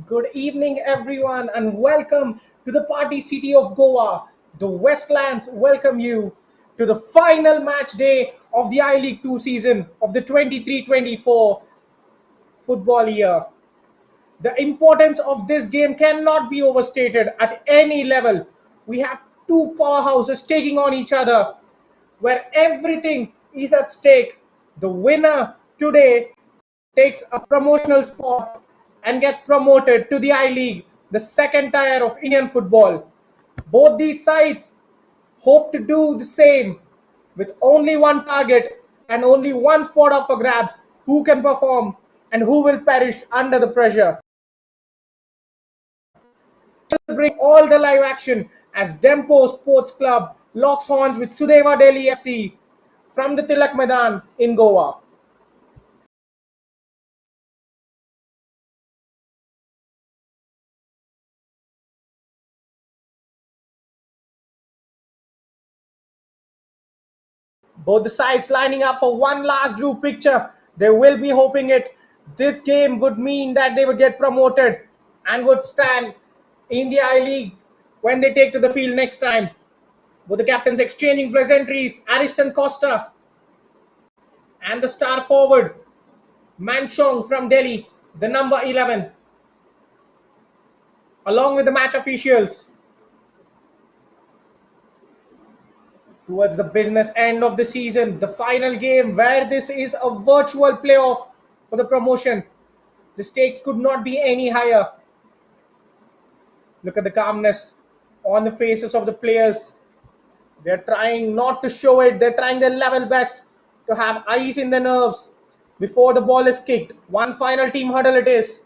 Good evening, everyone, and welcome to the party city of Goa. The Westlands welcome you to the final match day of the I League 2 season of the 23-24 football year. The importance of this game cannot be overstated at any level. We have two powerhouses taking on each other where everything is at stake. The winner today takes a promotional spot and gets promoted to the I League, the second tier of Indian football. Both these sides hope to do the same with only one target and only one spot up for grabs: who can perform and who will perish under the pressure. We'll bring all the live action as Dempo Sports Club locks horns with Sudeva Delhi FC from the Tilak Maidan in Goa. Both the sides lining up for one last group picture. They will be hoping it. This game would mean that they would get promoted and would stand in the I League when they take to the field next time. With the captains exchanging pleasantries, Ariston Costa and the star forward Manchong from Delhi, the number 11, along with the match officials. Towards the business end of the season, the final game where this is a virtual playoff for the promotion. The stakes could not be any higher. Look at the calmness on the faces of the players. They're trying not to show it. They're trying their level best to have ice in their nerves before the ball is kicked. One final team hurdle it is.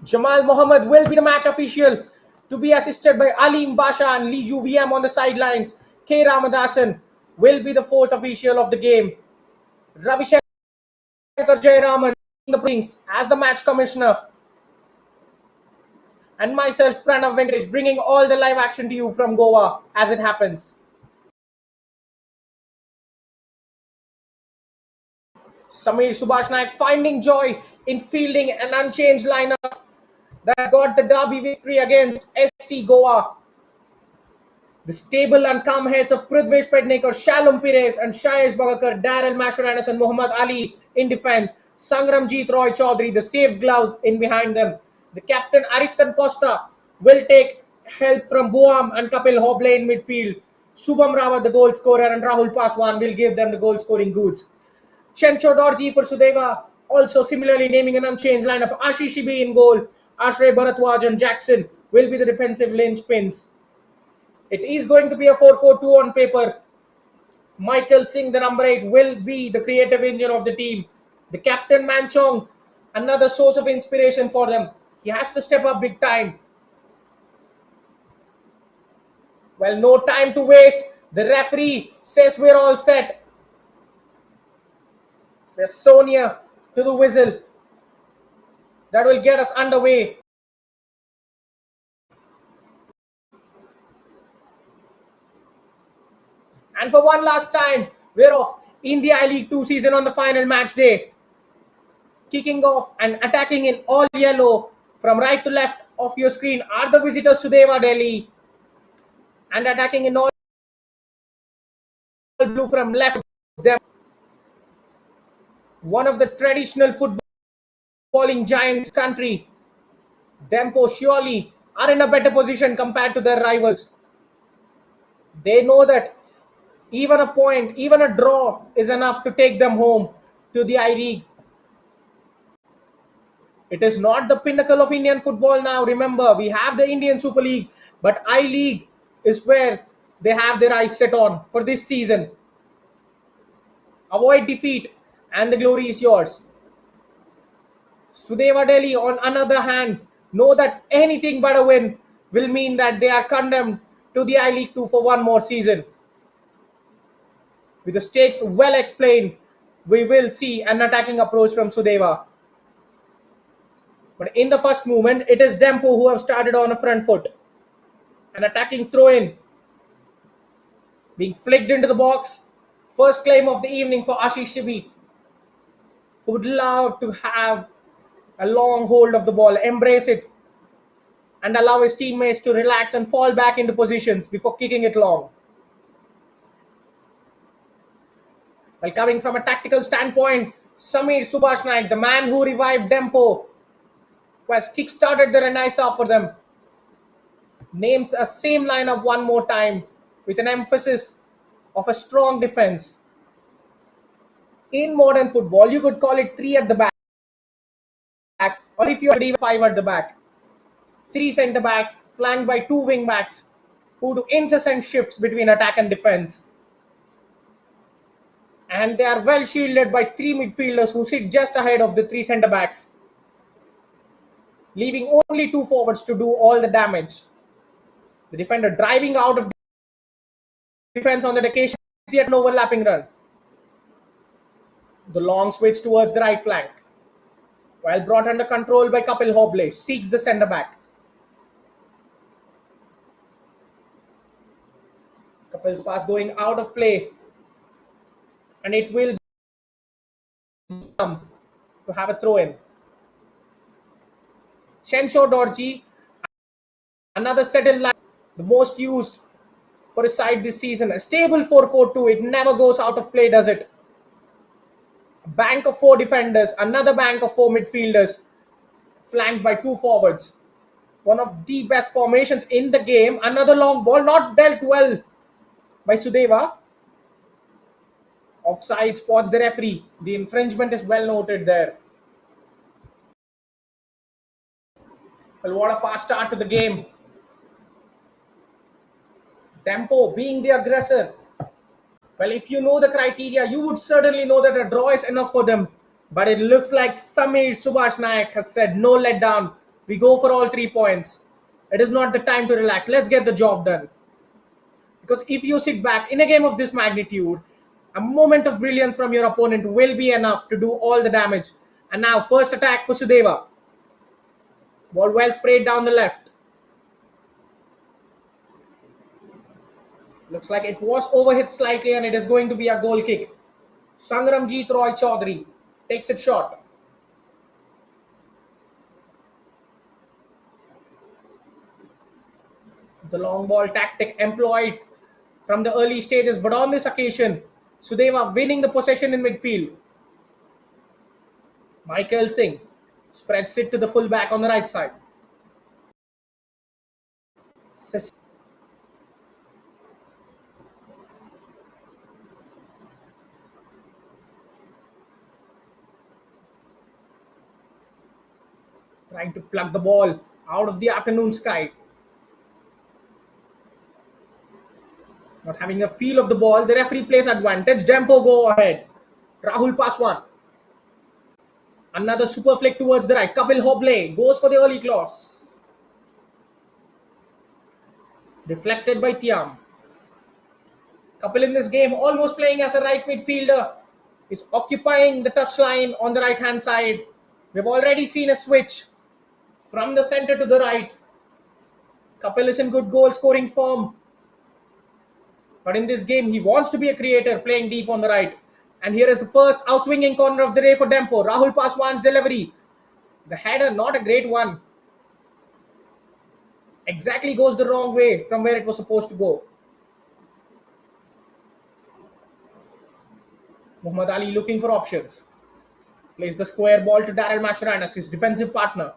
Jamal Mohammed will be the match official, to be assisted by Alim Basha and Liju VM on the sidelines. K. Ramadasan will be the fourth official of the game. Ravi Shankar Jayaraman the brings as the match commissioner. And myself, Pranav Venkatesh, bringing all the live action to you from Goa as it happens. Samir Subhash Naik finding joy in fielding an unchanged lineup that got the derby victory against SC Goa. The stable and calm heads of Prithvesh Pednekar, Shalom Pires, and Shayesh Bagakar, Daryl Mashuranas, and Muhammad Ali in defense. Sangramjit Roy Chaudhary, the safe gloves in behind them. The captain Ariston Costa will take help from Buam and Kapil Hoble in midfield. Subham Rawat, the goal scorer, and Rahul Paswan will give them the goal scoring goods. Chencho Dorji for Sudeva, also similarly naming an unchanged lineup. Ashish Shibi in goal. Ashray Bharatwaj and Jackson will be the defensive linchpins. It is going to be a 4-4-2 on paper. Michael Singh, the number 8, will be the creative engine of the team. The captain Manchong, another source of inspiration for them. He has to step up big time. Well, no time to waste. The referee says we're all set. There's Sonia to the whistle. That will get us underway. And for one last time, we're off in the I League 2 season on the final match day. Kicking off and attacking in all yellow from right to left of your screen are the visitors Sudeva Delhi, and attacking in all blue from left, them one of the traditional footballing giants country. Dempo surely are in a better position compared to their rivals. They know that even a point, even a draw is enough to take them home to the I League. It is not the pinnacle of Indian football now. Remember, we have the Indian Super League, but I League is where they have their eyes set on for this season. Avoid defeat, and the glory is yours. Sudeva Delhi, on another hand, know that anything but a win will mean that they are condemned to the I League 2 for one more season. With the stakes well explained, we will see an attacking approach from Sudeva. But in the first movement, it is Dempo who have started on a front foot. An attacking throw in. being flicked into the box. First claim of the evening for Ashish Shibi, who would love to have a long hold of the ball, embrace it, and allow his teammates to relax and fall back into positions before kicking it long. Well, coming from a tactical standpoint, Samir Subhash Naik, the man who revived Dempo, who has kick-started the renaissance for them, names a same lineup one more time with an emphasis of a strong defense. In modern football, you could call it three at the back, or if you are even five at the back. Three centre backs flanked by two wing backs who do incessant shifts between attack and defense. And they are well shielded by three midfielders who sit just ahead of the three centre backs, leaving only two forwards to do all the damage. The defender driving out of defense on that occasion, yet an overlapping run. The long switch towards the right flank, while brought under control by Kapil Hoble, seeks the centre back. Kapil's pass going out of play, and it will come to have a throw in. Chensho Dorji, another settled line, the most used for his side this season. A stable 4-4-2, it never goes out of play, does it? A bank of four defenders, another bank of four midfielders, flanked by two forwards. One of the best formations in the game. Another long ball, not dealt well by Sudeva. Offside, spots the referee. The infringement is well noted there. Well, what a fast start to the game. Dempo being the aggressor. Well, if you know the criteria, you would certainly know that a draw is enough for them. But it looks like Samir Subhash Naik has said, no letdown. We go for all 3 points. It is not the time to relax. Let's get the job done. Because if you sit back in a game of this magnitude, a moment of brilliance from your opponent will be enough to do all the damage. And now, first attack for Sudeva. Ball well sprayed down the left. Looks like it was overhit slightly and it is going to be a goal kick. Sangramjit Roy Chaudhary takes it short. The long ball tactic employed from the early stages, but on this occasion, Sudeva winning the possession in midfield. Michael Singh spreads it to the fullback on the right side. Trying to plug the ball out of the afternoon sky. Not having a feel of the ball, the referee plays advantage. Dempo go ahead. Rahul Paswan. Another super flick towards the right. Kapil Hoble goes for the early cross. Deflected by Tiam. Kapil in this game almost playing as a right midfielder. Is occupying the touchline on the right hand side. We've already seen a switch from the center to the right. Kapil is in good goal scoring form. But in this game, he wants to be a creator, playing deep on the right. And here is the first outswinging corner of the day for Dempo. Rahul Paswan's delivery. The header, not a great one. Exactly goes the wrong way from where it was supposed to go. Muhammad Ali looking for options. Plays the square ball to Daryl Mashranas, his defensive partner.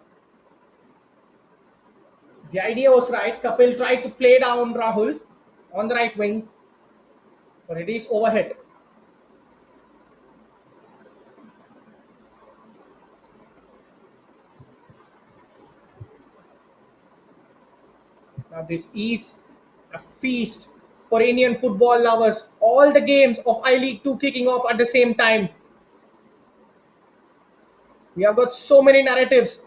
The idea was right. Kapil tried to play down Rahul on the right wing, but it is overhit. Now this is a feast for Indian football lovers. All the games of I-League 2 kicking off at the same time. We have got so many narratives.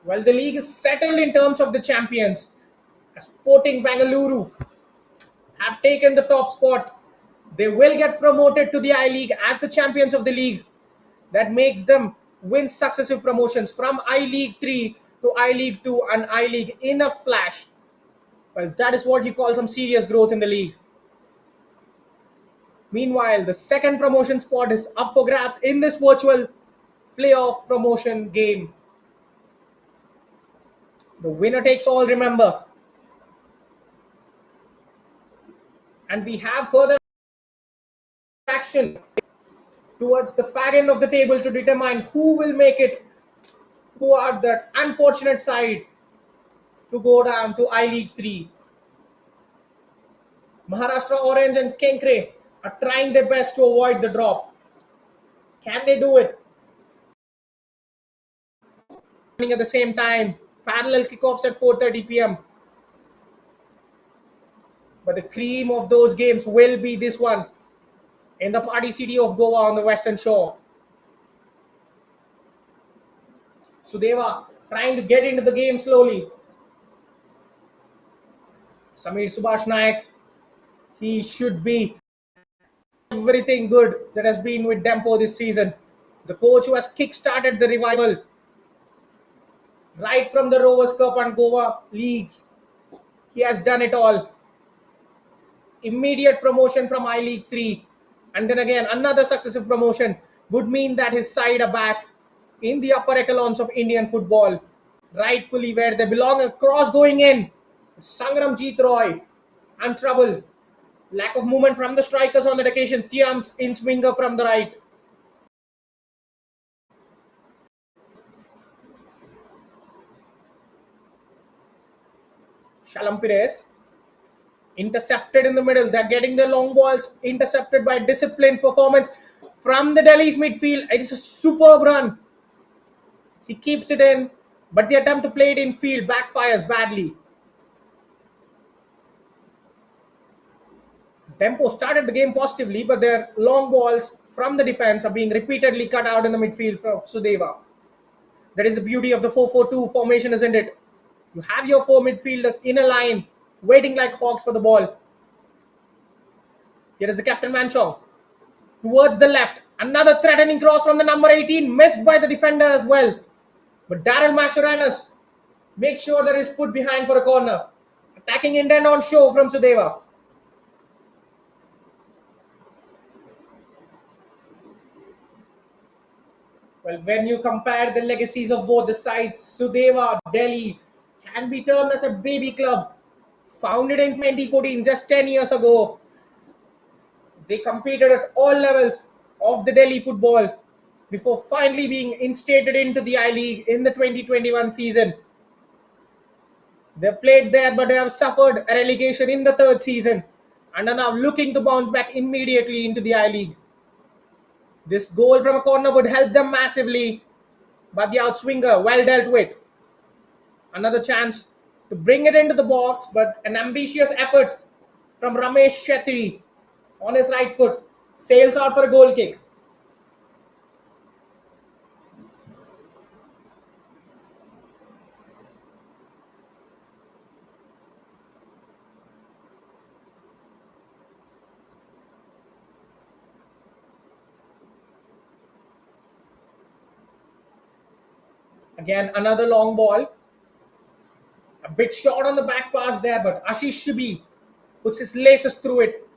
Well, the league is settled in terms of the champions. Sporting Bengaluru have taken the top spot. They will get promoted to the I-League as the champions of the league. That makes them win successive promotions from I-League 3 to I-League 2 and I-League in a flash. Well, that is what you call some serious growth in the league. Meanwhile, the second promotion spot is up for grabs in this virtual playoff promotion game. The winner takes all, remember. And we have further action towards the far end of the table to determine who will make it, who are the unfortunate side to go down to I League 3. Maharashtra Orange and Kenkre are trying their best to avoid the drop. Can they do it? At the same time, parallel kickoffs at 4:30 p.m. But the cream of those games will be this one in the party city of Goa on the western shore. Sudeva trying to get into the game slowly. Samir Subhash Naik, he should be everything good that has been with Dempo this season. The coach who has kick-started the revival right from the Rovers Cup and Goa leagues. He has done it all. Immediate promotion from I League 3 and then again another successive promotion would mean that his side are back in the upper echelons of Indian football, rightfully where they belong. A cross going in. Sangramjeet Roy and trouble. Lack of movement from the strikers on that occasion. Thiam's in swinger from the right. Shalam Pires intercepted in the middle. They're getting the long balls intercepted by disciplined performance from the Delhi's midfield. It is a superb run. He keeps it in, but the attempt to play it in field backfires badly. Dempo started the game positively, but their long balls from the defense are being repeatedly cut out in the midfield of Sudeva. That is the beauty of the 4-4-2 formation, isn't it? You have your four midfielders in a line, waiting like hawks for the ball. Here is the captain Manchong. Towards the left, another threatening cross from the number 18, missed by the defender as well. But Daryl Mascherano makes sure that is put behind for a corner. Attacking intent on show from Sudeva. Well, when you compare the legacies of both the sides, Sudeva, Delhi can be termed as a baby club. Founded in 2014, just 10 years ago. They competed at all levels of the Delhi football before finally being instated into the I League in the 2021 season. They played there, but they have suffered a relegation in the third season and are now looking to bounce back immediately into the I League. This goal from a corner would help them massively, but the outswinger well dealt with. Another chance to bring it into the box, but an ambitious effort from Ramesh Shetty on his right foot sails out for a goal kick. Again, another long ball. A bit short on the back pass there, but Ashish Shibi puts his laces through it.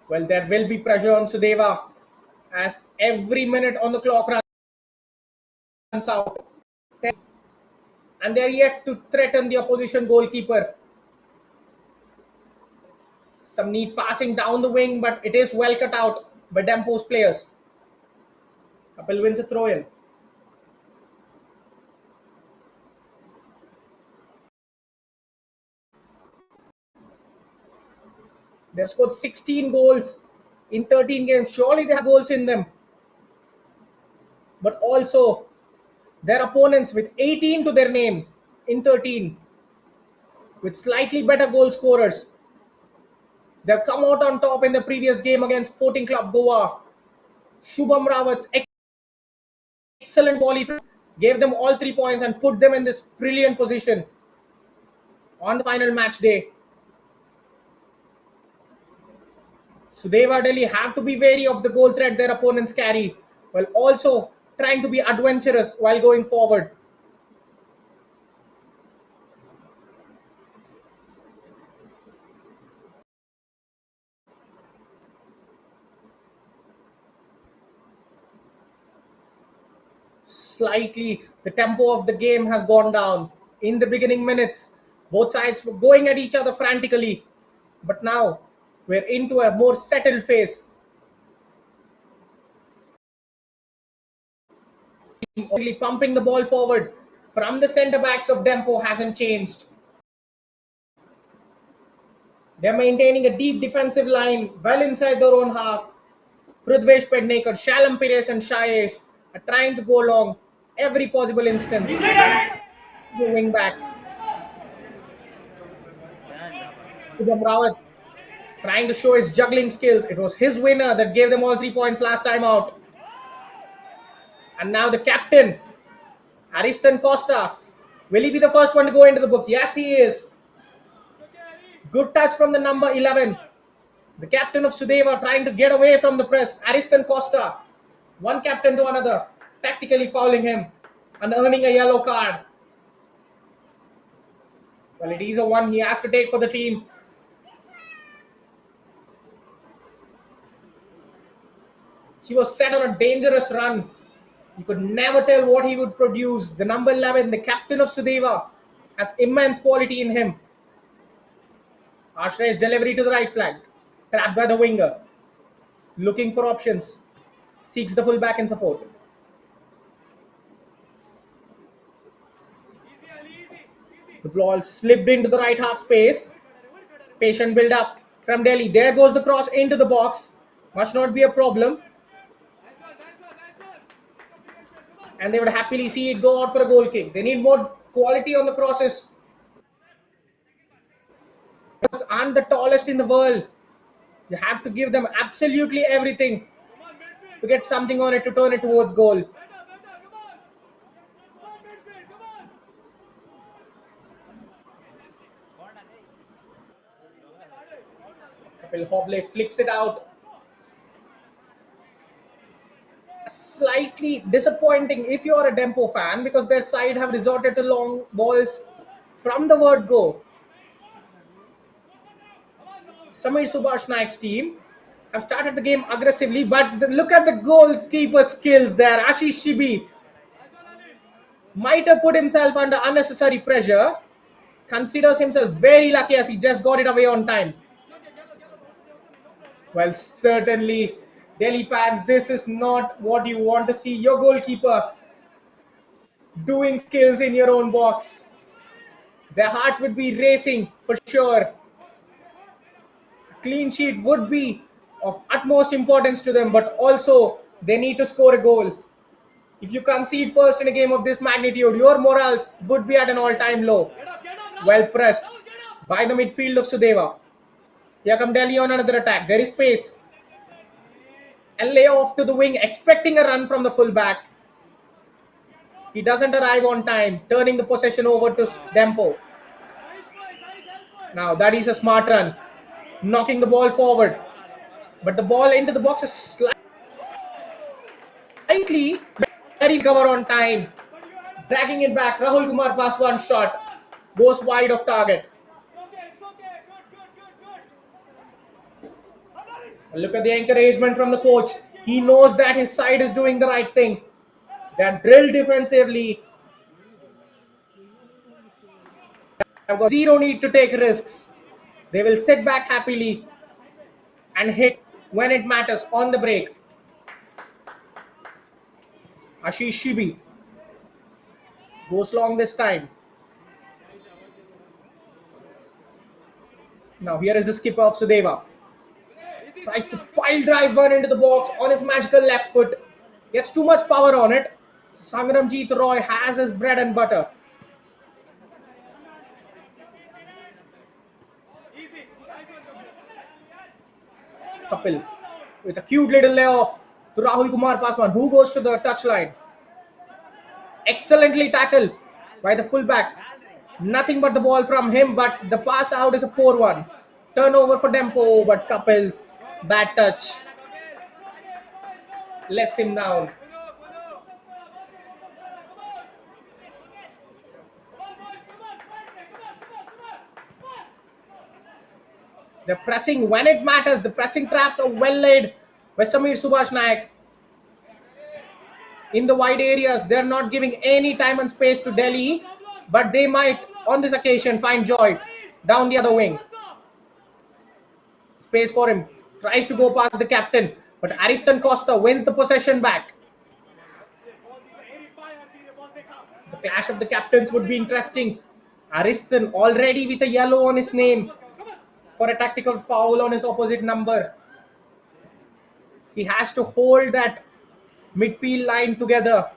Well, there will be pressure on Sudeva as every minute on the clock runs out. And they are yet to threaten the opposition goalkeeper. Some neat passing down the wing, but it is well cut out by Dempo's players. Kapil wins a throw-in. They've scored 16 goals in 13 games. Surely they have goals in them. But also their opponents with 18 to their name in 13 with slightly better goal scorers. They've come out on top in the previous game against Sporting Club Goa. Shubham Rawat's excellent volley gave them all 3 points and put them in this brilliant position on the final match day. Sudeva Delhi have to be wary of the goal threat their opponents carry, while also trying to be adventurous while going forward. slightly the tempo of the game has gone down. In the beginning minutes, both sides were going at each other frantically, but now we're into a more settled phase. Only pumping the ball forward from the centre backs of Dempo hasn't changed. They're maintaining a deep defensive line well inside their own half. Prudvesh Pednekar, Shalom Pires, and Shayesh are trying to go along every possible instance. The wing backs. Shubham Rawat trying to show his juggling skills. It was his winner that gave them all 3 points last time out. And now the captain, Ariston Costa. Will he be the first one to go into the book? Yes, he is. Good touch from the number 11. The captain of Sudeva trying to get away from the press. Ariston Costa. One captain to another. Tactically fouling him and earning a yellow card. Well, it is a one he has to take for the team. He was set on a dangerous run. You could never tell what he would produce. The number 11, the captain of Sudeva, has immense quality in him. Ashray's delivery to the right flank. Trapped by the winger. Looking for options. Seeks the fullback in support. The ball slipped into the right half space. Patient build up from Delhi. There goes the cross into the box. Must not be a problem. And they would happily see it go out for a goal kick. They need more quality on the crosses. Aren't the tallest in the world. You have to give them absolutely everything to get something on it to turn it towards goal. Kapil Hoble flicks it out. Slightly disappointing if you're a Dempo fan because their side have resorted to long balls from the word go. Samir Subhash Naik's team have started the game aggressively, but look at the goalkeeper skills there. Ashish Shibi might have put himself under unnecessary pressure. Considers himself very lucky as he just got it away on time. Well, certainly, Delhi fans, this is not what you want to see. Your goalkeeper doing skills in your own box. Their hearts would be racing for sure. Clean sheet would be of utmost importance to them, but also they need to score a goal. If you concede first in a game of this magnitude, your morals would be at an all-time low. Well pressed by the midfield of Sudeva. Here come Delhi on another attack. There is space. And lay off to the wing, expecting a run from the fullback. He doesn't arrive on time, turning the possession over to Dempo. Now that is a smart run. Knocking the ball forward. But the ball into the box is slightly very cover on time. Dragging it back. Rahul Kumar Paswan shot. Goes wide of target. Look at the encouragement from the coach. He knows that his side is doing the right thing. They're drilled defensively. They've got zero need to take risks. They will sit back happily and hit when it matters on the break. Ashish Shibi goes long this time. Now here is the skipper of Sudeva. Tries to pile drive one into the box on his magical left foot. Gets too much power on it. Sangramjit Roy has his bread and butter. Kapil with a cute little layoff to Rahul Kumar Paswan, who goes to the touchline. Excellently tackled by the fullback. Nothing but the ball from him, but the pass out is a poor one. Turnover for Dempo, but Kapil's bad touch lets him down. They're pressing when it matters. The pressing traps are well laid by Samir Subhash Naik. in the wide areas. They're not giving any time and space to Delhi, but they might on this occasion find joy down the other wing. Space for him. Tries to go past the captain, but Ariston Costa wins the possession back. The clash of the captains would be interesting. Ariston already with a yellow on his name for a tactical foul on his opposite number. He has to hold that midfield line together.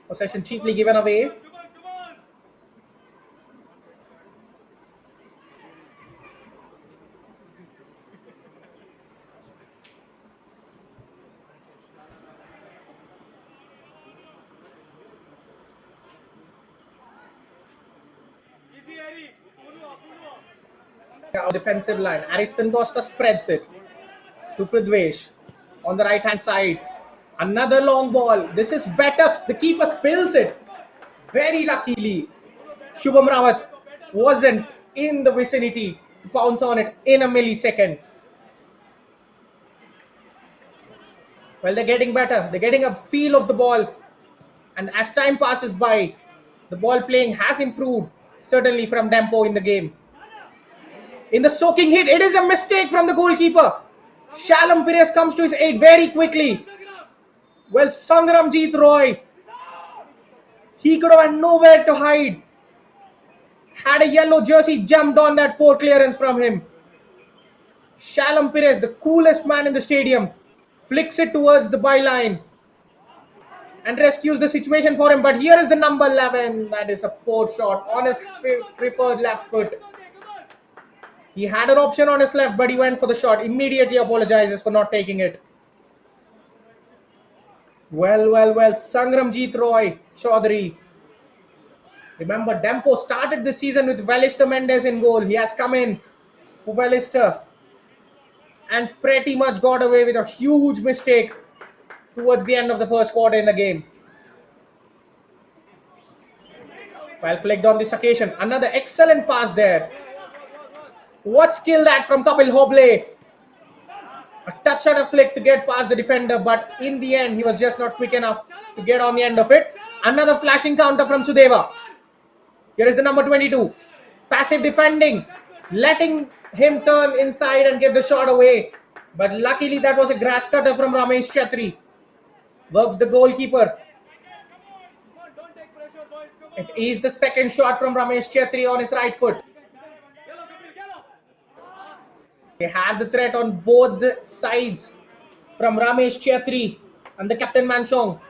Possession cheaply given away. Our defensive line. Ariston Costa spreads it to Prithvesh on the right hand side. Another long ball. This is better. The keeper spills it. Very luckily, Shubham Rawat wasn't in the vicinity to pounce on it in a millisecond. Well, they're getting better. They're getting a feel of the ball. And as time passes by, the ball playing has improved, certainly from Dempo in the game. In the soaking hit, it is a mistake from the goalkeeper. Shalom Perez comes to his aid very quickly. Well, Sangramjit Roy, he could have had nowhere to hide. Had a yellow jersey jumped on that poor clearance from him. Shalom Perez, the coolest man in the stadium, flicks it towards the byline and rescues the situation for him. But here is the number 11. That is a poor shot on his preferred left foot. He had an option on his left, but he went for the shot. Immediately apologizes for not taking it. Well. Sangramjit Roy Chaudhary. Remember, Dempo started the season with Velister Mendes in goal. He has come in for Velister and pretty much got away with a huge mistake towards the end of the first quarter in the game. Well flicked on this occasion. Another excellent pass there. What skill that from Kapil Hoble. A touch and a flick to get past the defender, but in the end, he was just not quick enough to get on the end of it. Another flashing counter from Sudeva. Here is the number 22. Passive defending, letting him turn inside and get the shot away. But luckily, that was a grass cutter from Ramesh Chetri. Works the goalkeeper. It is the second shot from Ramesh Chetri on his right foot. They have the threat on both the sides from Ramesh Chetri and the captain Manchong.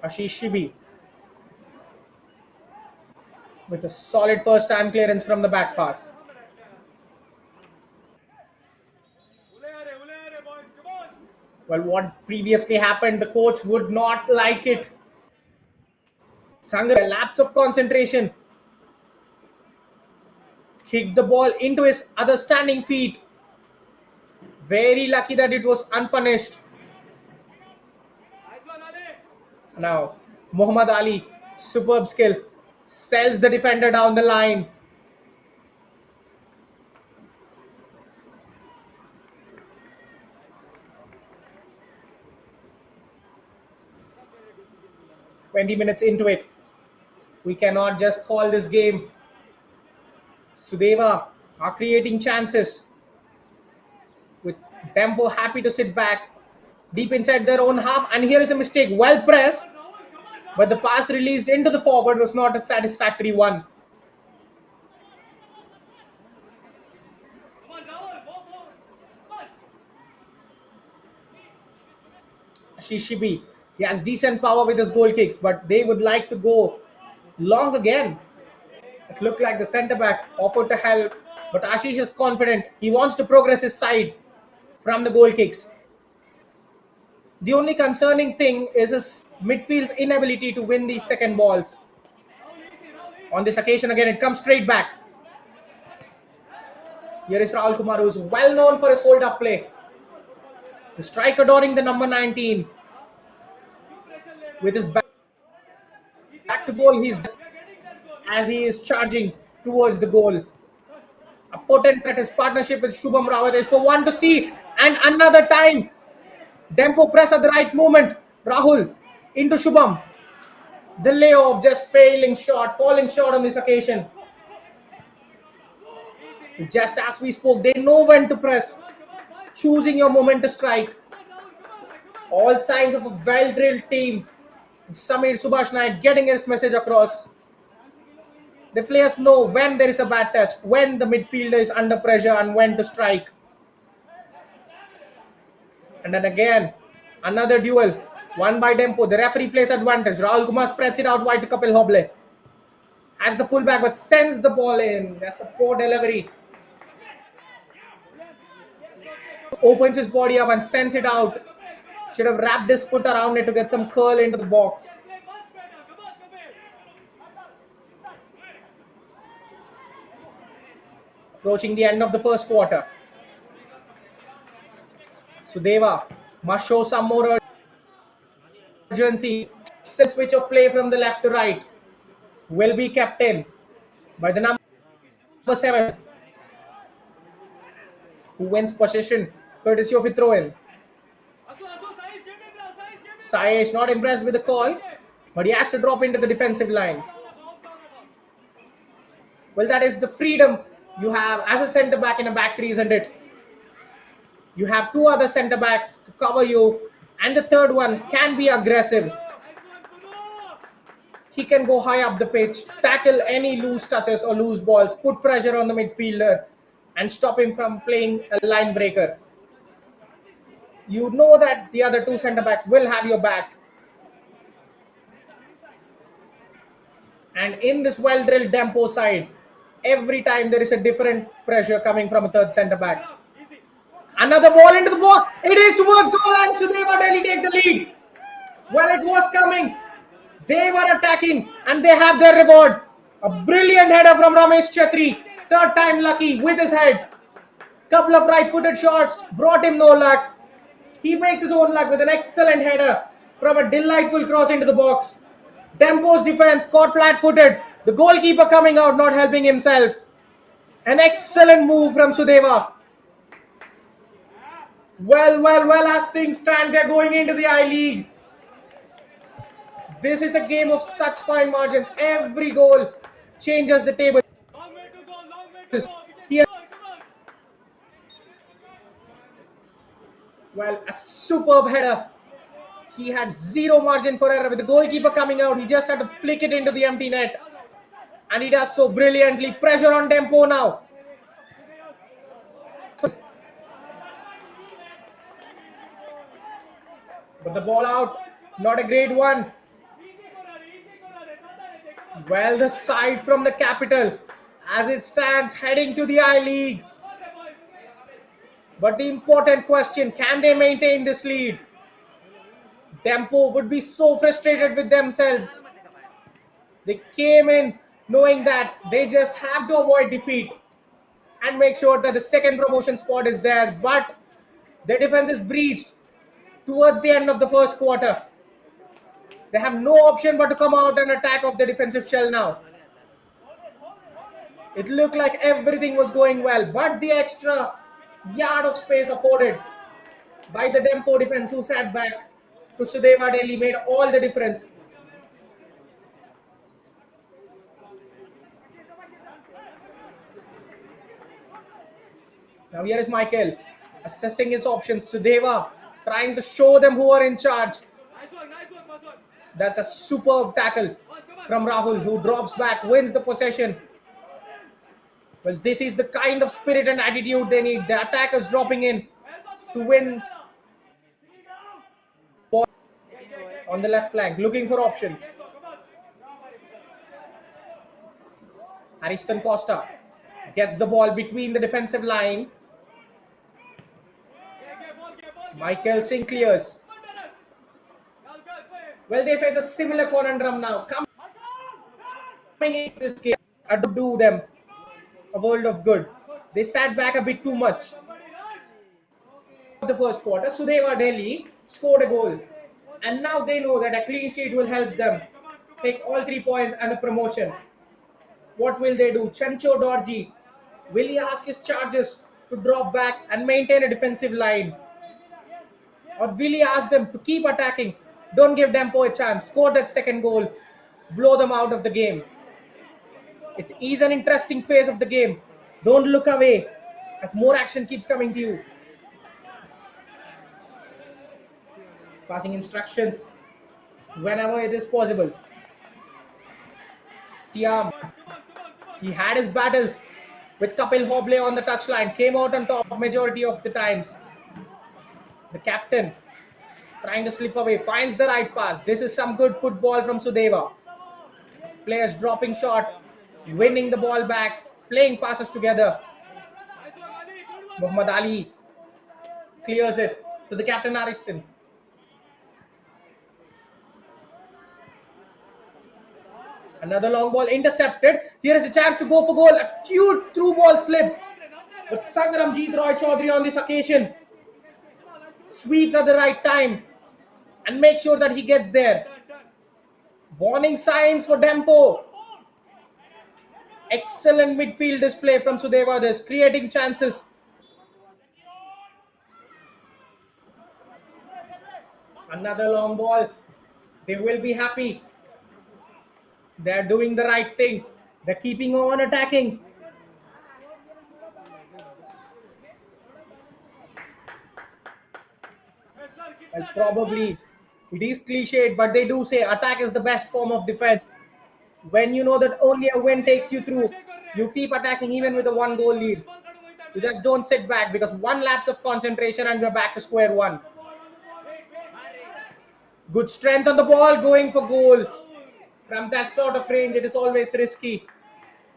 Ashish Shibi with a solid first time clearance from the back pass. Well, what previously happened, the coach would not like it. Sangar, a lapse of concentration. Kicked the ball into his other standing feet. Very lucky that it was unpunished. Now, Muhammad Ali, superb skill, sells the defender down the line. "20 minutes into it. We cannot just call this game. Sudeva are creating chances with Dempo happy to sit back deep inside their own half, and here is a mistake. Well pressed, but the pass released into the forward was not a satisfactory one. Shishibi, he has decent power with his goal kicks, but they would like to go long again. It looked like the centre back offered to help, but Ashish is confident. He wants to progress his side from the goal kicks. The only concerning thing is his midfield's inability to win these second balls. On this occasion again, it comes straight back. Here is Rahul Kumar, who is well known for his hold-up play. The striker adorning the number 19 with his back to goal. He's as he is charging towards the goal. A potent threat. His partnership with Shubham Rawat is for one to see. And another time, Dempo press at the right moment. Rahul into Shubham. The layoff just falling short on this occasion. Just as we spoke, they know when to press, choosing your moment to strike. All signs of a well-drilled team. Samir Subhash Naik getting his message across. The players know when there is a bad touch, when the midfielder is under pressure, and when to strike. And then again, another duel, won by Dempo. The referee plays advantage. Rahul Kumar spreads it out wide to Kapil Hoble. As the fullback, but sends the ball in. That's the poor delivery. Opens his body up and sends it out. Should have wrapped his foot around it to get some curl into the box. Approaching the end of the first quarter. Sudeva must show some more urgency. Switch of play from the left to right will be kept in by the number 7, who wins possession courtesy of a throw-in. Sayesh not impressed with the call, but he has to drop into the defensive line. Well, that is the freedom you have as a centre back in a back three, isn't it? You have two other centre backs to cover you, and the third one can be aggressive. He can go high up the pitch, tackle any loose touches or loose balls, put pressure on the midfielder, and stop him from playing a line breaker. You know that the other two centre backs will have your back. And in this well-drilled Dempo side, every time there is a different pressure coming from a third centre back. Another ball into the box. It is towards goal, and Sudeva Delhi take the lead. Well, it was coming. They were attacking, and they have their reward. A brilliant header from Ramesh Chetri. Third time lucky with his head. Couple of right-footed shots brought him no luck. He makes his own luck with an excellent header from a delightful cross into the box. Dempo's defense caught flat-footed. The goalkeeper coming out, not helping himself. An excellent move from Sudeva. Well, as things stand, they're going into the I-League. This is a game of such fine margins. Every goal changes the table. Here, well, a superb header. He had zero margin for error with the goalkeeper coming out. He just had to flick it into the empty net. And he does so brilliantly. Pressure on Dempo now. But the ball out. Not a great one. Well, the side from the capital as it stands heading to the I-League. But the important question, can they maintain this lead? Dempo would be so frustrated with themselves. They came in knowing that they just have to avoid defeat and make sure that the second promotion spot is theirs. But their defense is breached towards the end of the first quarter. They have no option but to come out and attack off the defensive shell now. It looked like everything was going well, but the extra yard of space afforded by the Dempo defense, who sat back to Sudeva Delhi, made all the difference. Now here is Michael assessing his options. Sudeva trying to show them who are in charge. That's a superb tackle from Rahul, who drops back, wins the possession. Well, this is the kind of spirit and attitude they need. The attackers dropping in to win ball on the left flank, looking for options. Ariston Costa gets the ball between the defensive line. Michael Singh clears. Well, they face a similar conundrum now. Coming in this game to do them a world of good. They sat back a bit too much. The first quarter, Sudeva Delhi scored a goal. And now they know that a clean sheet will help them take all 3 points and the promotion. What will they do? Chencho Dorji, will he ask his charges to drop back and maintain a defensive line? Or will he ask them to keep attacking? Don't give Dempo a chance. Score that second goal. Blow them out of the game. It is an interesting phase of the game. Don't look away as more action keeps coming to you. Passing instructions whenever it is possible. Tiam, he had his battles with Kapil Hoble on the touchline, came out on top majority of the times. The captain trying to slip away, finds the right pass. This is some good football from Sudeva. Players dropping shot, winning the ball back, playing passes together. Muhammad Ali clears it to the captain Ariston. Another long ball intercepted. Here is a chance to go for goal. A cute through ball slip. But Sangaramjit Roy Chaudhary on this occasion sweeps at the right time and makes sure that he gets there. Warning signs for Dempo. Excellent midfield display from Sudeva. This creating chances. Another long ball. They will be happy. They're doing the right thing. They're keeping on attacking. Well, probably it is cliched, but they do say attack is the best form of defense. When you know that only a win takes you through, you keep attacking even with a 1 goal lead. You just don't sit back because one lapse of concentration and you're back to square one. Good strength on the ball, going for goal. From that sort of range, it is always risky.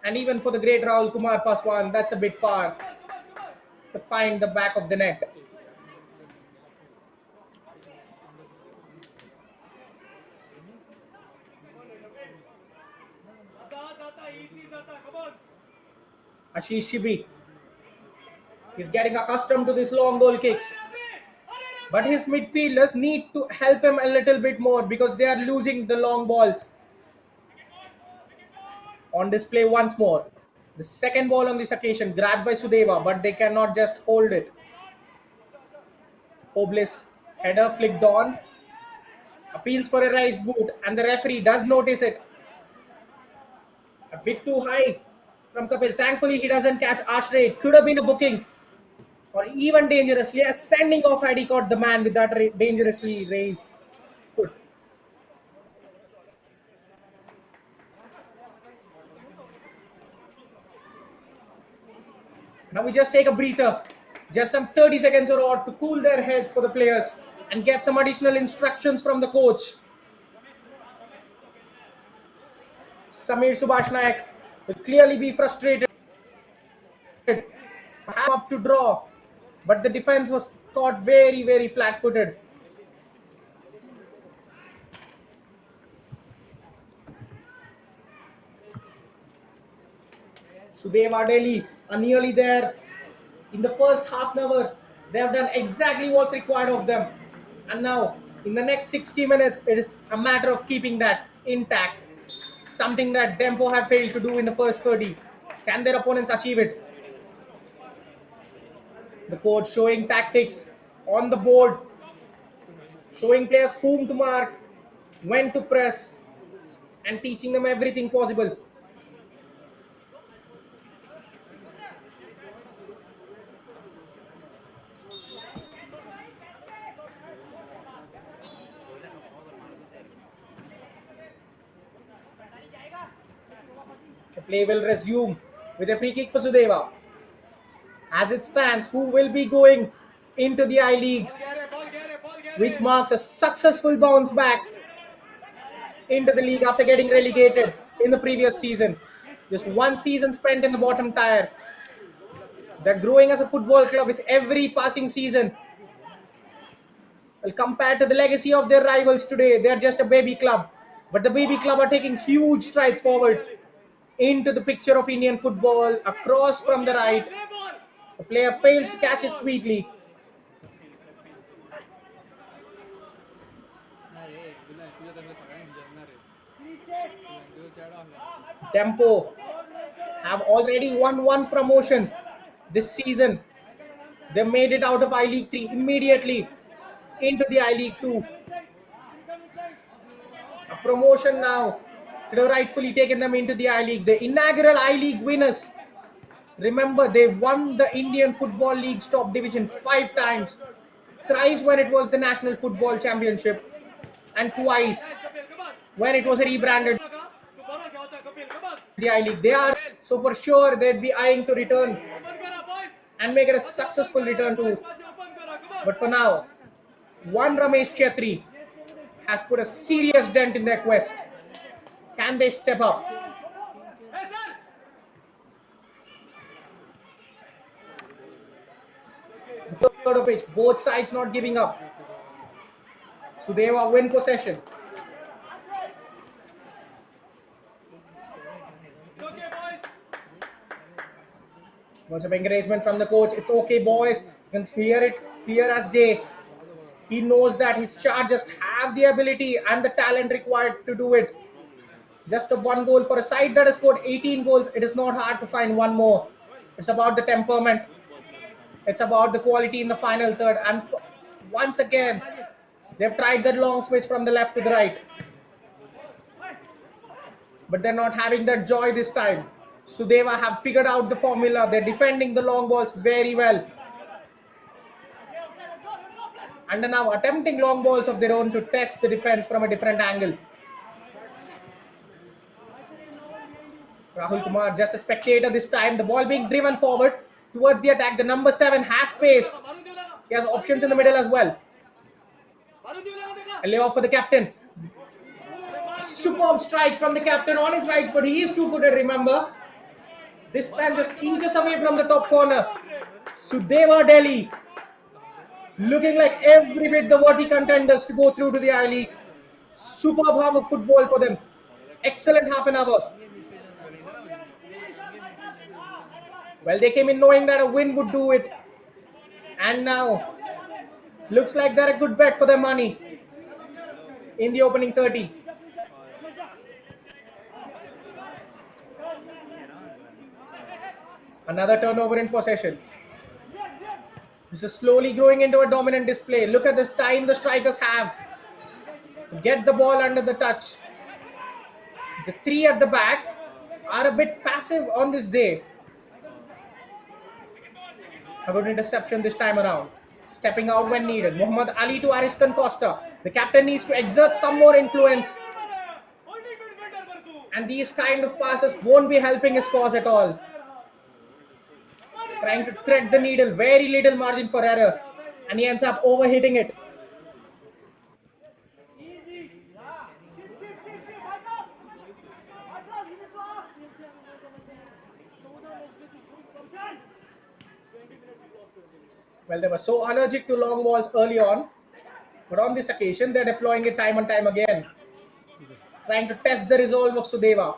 And even for the great Rahul Kumar Paswan, that's a bit far to find the back of the net. Ashish Shibi is getting accustomed to these long goal kicks. But his midfielders need to help him a little bit more because they are losing the long balls. On display once more. The second ball on this occasion grabbed by Sudeva, but they cannot just hold it. Hoblis header flicked on. Appeals for a raised boot and the referee does notice it. A bit too high from Kapil. Thankfully, he doesn't catch Ashray. It could have been a booking or even dangerously a sending off had he caught the man with that dangerously raised foot. Now we just take a breather, just some 30 seconds or odd to cool their heads for the players and get some additional instructions from the coach. Samir Subhash Nayak will clearly be frustrated. Up to draw, but the defense was caught very, very flat-footed. Sudeva Delhi are nearly there. In the first half an hour, they have done exactly what's required of them. And now, in the next 60 minutes, it is a matter of keeping that intact. Something that Dempo have failed to do in the first 30. Can their opponents achieve it? The coach showing tactics on the board, showing players whom to mark, when to press, and teaching them everything possible. The play will resume with a free kick for Sudeva. As it stands, who will be going into the I-League, which marks a successful bounce back into the league after getting relegated in the previous season. Just one season spent in the bottom tier. They're growing as a football club with every passing season. Well, compared to the legacy of their rivals today, they're just a baby club. But the baby club are taking huge strides forward into the picture of Indian football. Across from the right. The player fails to catch it sweetly. Dempo have already won one promotion this season. They made it out of I League 3 immediately into the I League 2. A promotion now could have rightfully taken them into the I League. The inaugural I League winners. Remember, they won the Indian Football League's top division 5 times. Thrice when it was the National Football Championship, and twice when it was rebranded the I League. They are so for sure they'd be eyeing to return and make it a successful return too. But for now, one Ramesh Chetri has put a serious dent in their quest. Can they step up? The third of which, both sides not giving up. Sudeva win possession. Once of encouragement from the coach. It's okay, boys. You can hear it clear as day. He knows that his chargers have the ability and the talent required to do it. Just a one goal for a side that has scored 18 goals. It is not hard to find one more. It's about the temperament. It's about the quality in the final third. And once again, they've tried that long switch from the left to the right. But they're not having that joy this time. Sudeva have figured out the formula. They're defending the long balls very well. And are now attempting long balls of their own to test the defense from a different angle. Rahul Kumar, just a spectator this time. The ball being driven forward towards the attack. The number 7 has space. He has options in the middle as well. A layoff for the captain. Superb strike from the captain on his right foot. He is two-footed, remember. This time just inches away from the top corner. Sudeva Delhi looking like every bit the worthy contenders to go through to the I League. Superb half of football for them. Excellent half an hour. Well, they came in knowing that a win would do it. And now, looks like they're a good bet for their money in the opening 30. Another turnover in possession. This is slowly growing into a dominant display. Look at this time the strikers have to get the ball under the touch. The 3 at the back are a bit passive on this day. A good interception this time around. Stepping out when needed. Muhammad Ali to Ariston Costa. The captain needs to exert some more influence. And these kind of passes won't be helping his cause at all. Trying to thread the needle. Very little margin for error. And he ends up overhitting it. Well, they were so allergic to long balls early on, but on this occasion, they're deploying it time and time again, trying to test the resolve of Sudeva.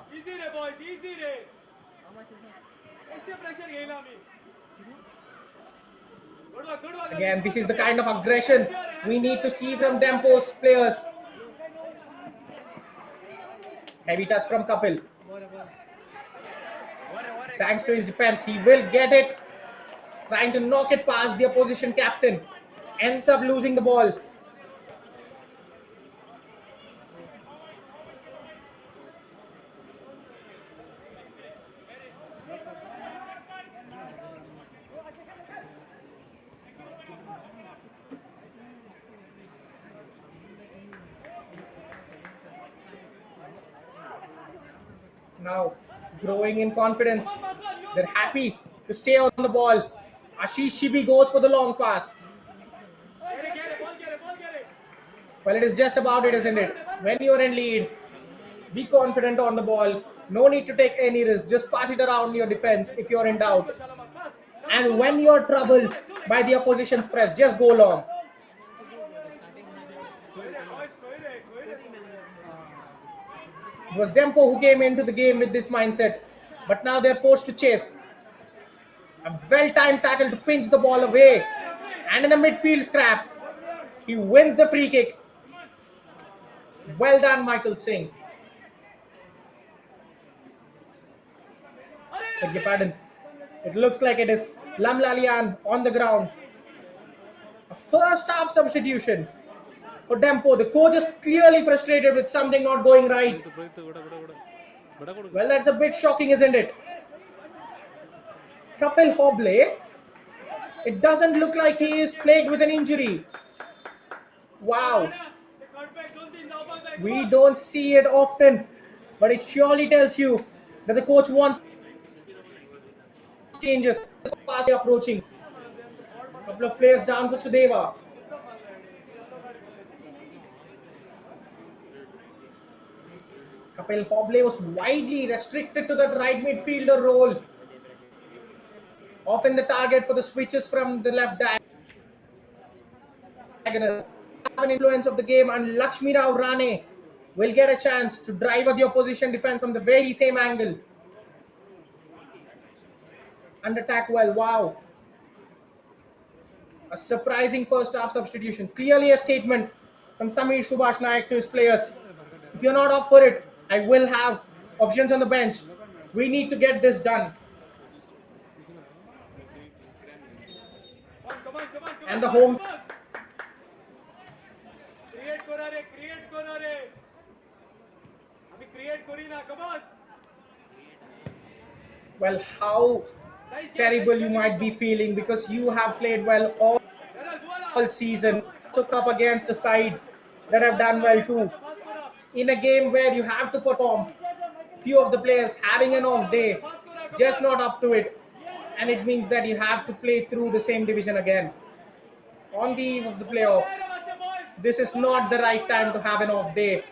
Again, this is the kind of aggression we need to see from Dempo's players. Heavy touch from Kapil. Thanks to his defense, he will get it. Trying to knock it past the opposition captain. Ends up losing the ball. Now, growing in confidence. They're happy to stay on the ball. Ashish Shibi goes for the long pass. Well, it is just about it, isn't it? When you're in lead, be confident on the ball. No need to take any risk. Just pass it around your defense if you're in doubt. And when you're troubled by the opposition's press, just go long. It was Dempo who came into the game with this mindset. But now they're forced to chase. A well-timed tackle to pinch the ball away. And in a midfield scrap, he wins the free kick. Well done, Michael Singh. Beg your pardon. It looks like it is Lam Lalian on the ground. A first half substitution for Dempo. The coach is clearly frustrated with something not going right. Well, that's a bit shocking, isn't it? Kapil Hoble. It doesn't look like he is plagued with an injury. Wow. We don't see it often, but it surely tells you that the coach wants changes. Fast approaching. A couple of players down for Sudeva. Kapil Hoble was widely restricted to that right midfielder role. Often the target for the switches from the left diagonal. Have an influence of the game, and Lakshmi Rao Rane will get a chance to drive at the opposition defense from the very same angle. And attack well. Wow. A surprising first half substitution. Clearly a statement from Samir Subhash Naik to his players. If you're not up for it, I will have options on the bench. We need to get this done. And the home. Well, how terrible you might be feeling, because you have played well all season. Took up against a side that have done well too. In a game where you have to perform, few of the players having an off day, just not up to it, and it means that you have to play through the same division again. On the eve of the playoff, this is not the right time to have an off day.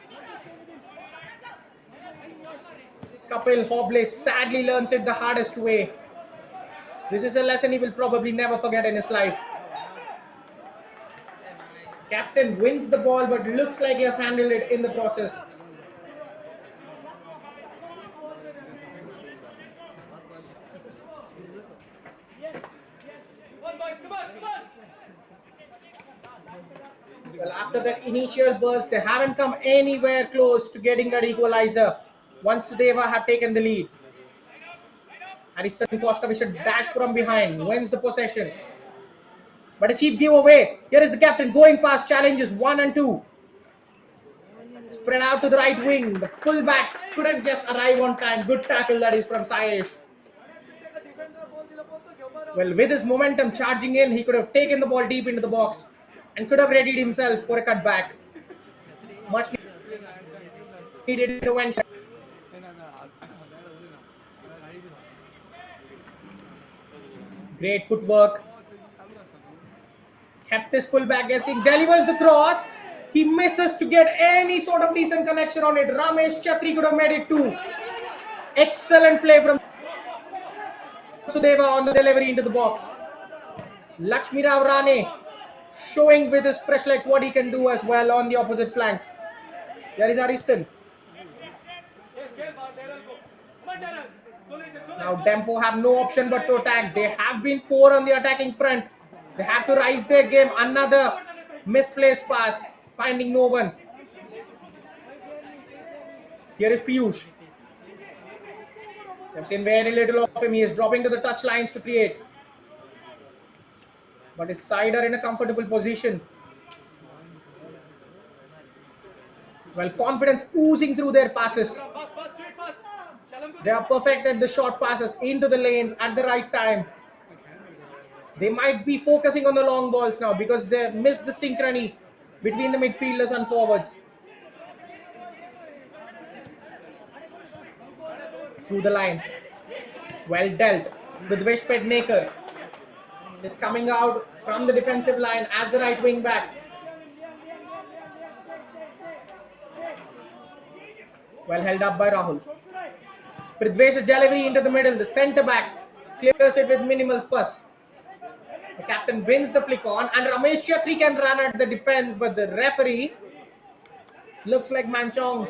Kapil Hoble sadly learns it the hardest way. This is a lesson he will probably never forget in his life. Captain wins the ball, but looks like he has handled it in the process. Well, after that initial burst, they haven't come anywhere close to getting that equalizer once Sudeva have taken the lead. Ariston Costa with a dash from behind, wins the possession. But a cheap giveaway. Here is the captain going past challenges 1 and 2. Spread out to the right wing. The fullback couldn't just arrive on time. Good tackle that is from Sayesh. Well, with his momentum charging in, he could have taken the ball deep into the box and could have readied himself for a cutback. Much needed intervention. Great footwork. Kept his fullback guessing. Delivers the cross. He misses to get any sort of decent connection on it. Ramesh Chatri could have made it too. Excellent play from Sudeva on the delivery into the box. Lakshmi Rao Rane showing with his fresh legs what he can do as well on the opposite flank. There is Ariston. Now Dempo have no option but to attack. They have been poor on the attacking front. They have to rise their game. Another misplaced pass, finding no one. Here is Piyush. I've seen very little of him. He is dropping to the touch lines to create. But his side are in a comfortable position. Well, confidence oozing through their passes. They are perfect at the short passes into the lanes at the right time. They might be focusing on the long balls now because they missed the synchrony between the midfielders and forwards. Through the lines. Well dealt with Vish Pednekar. Is coming out from the defensive line as the right wing back. Well held up by Rahul. Prithvesh's delivery into the middle. The centre back clears it with minimal fuss. The captain wins the flick on, and Ramesh Chatri can run at the defense, but the referee looks like Manchong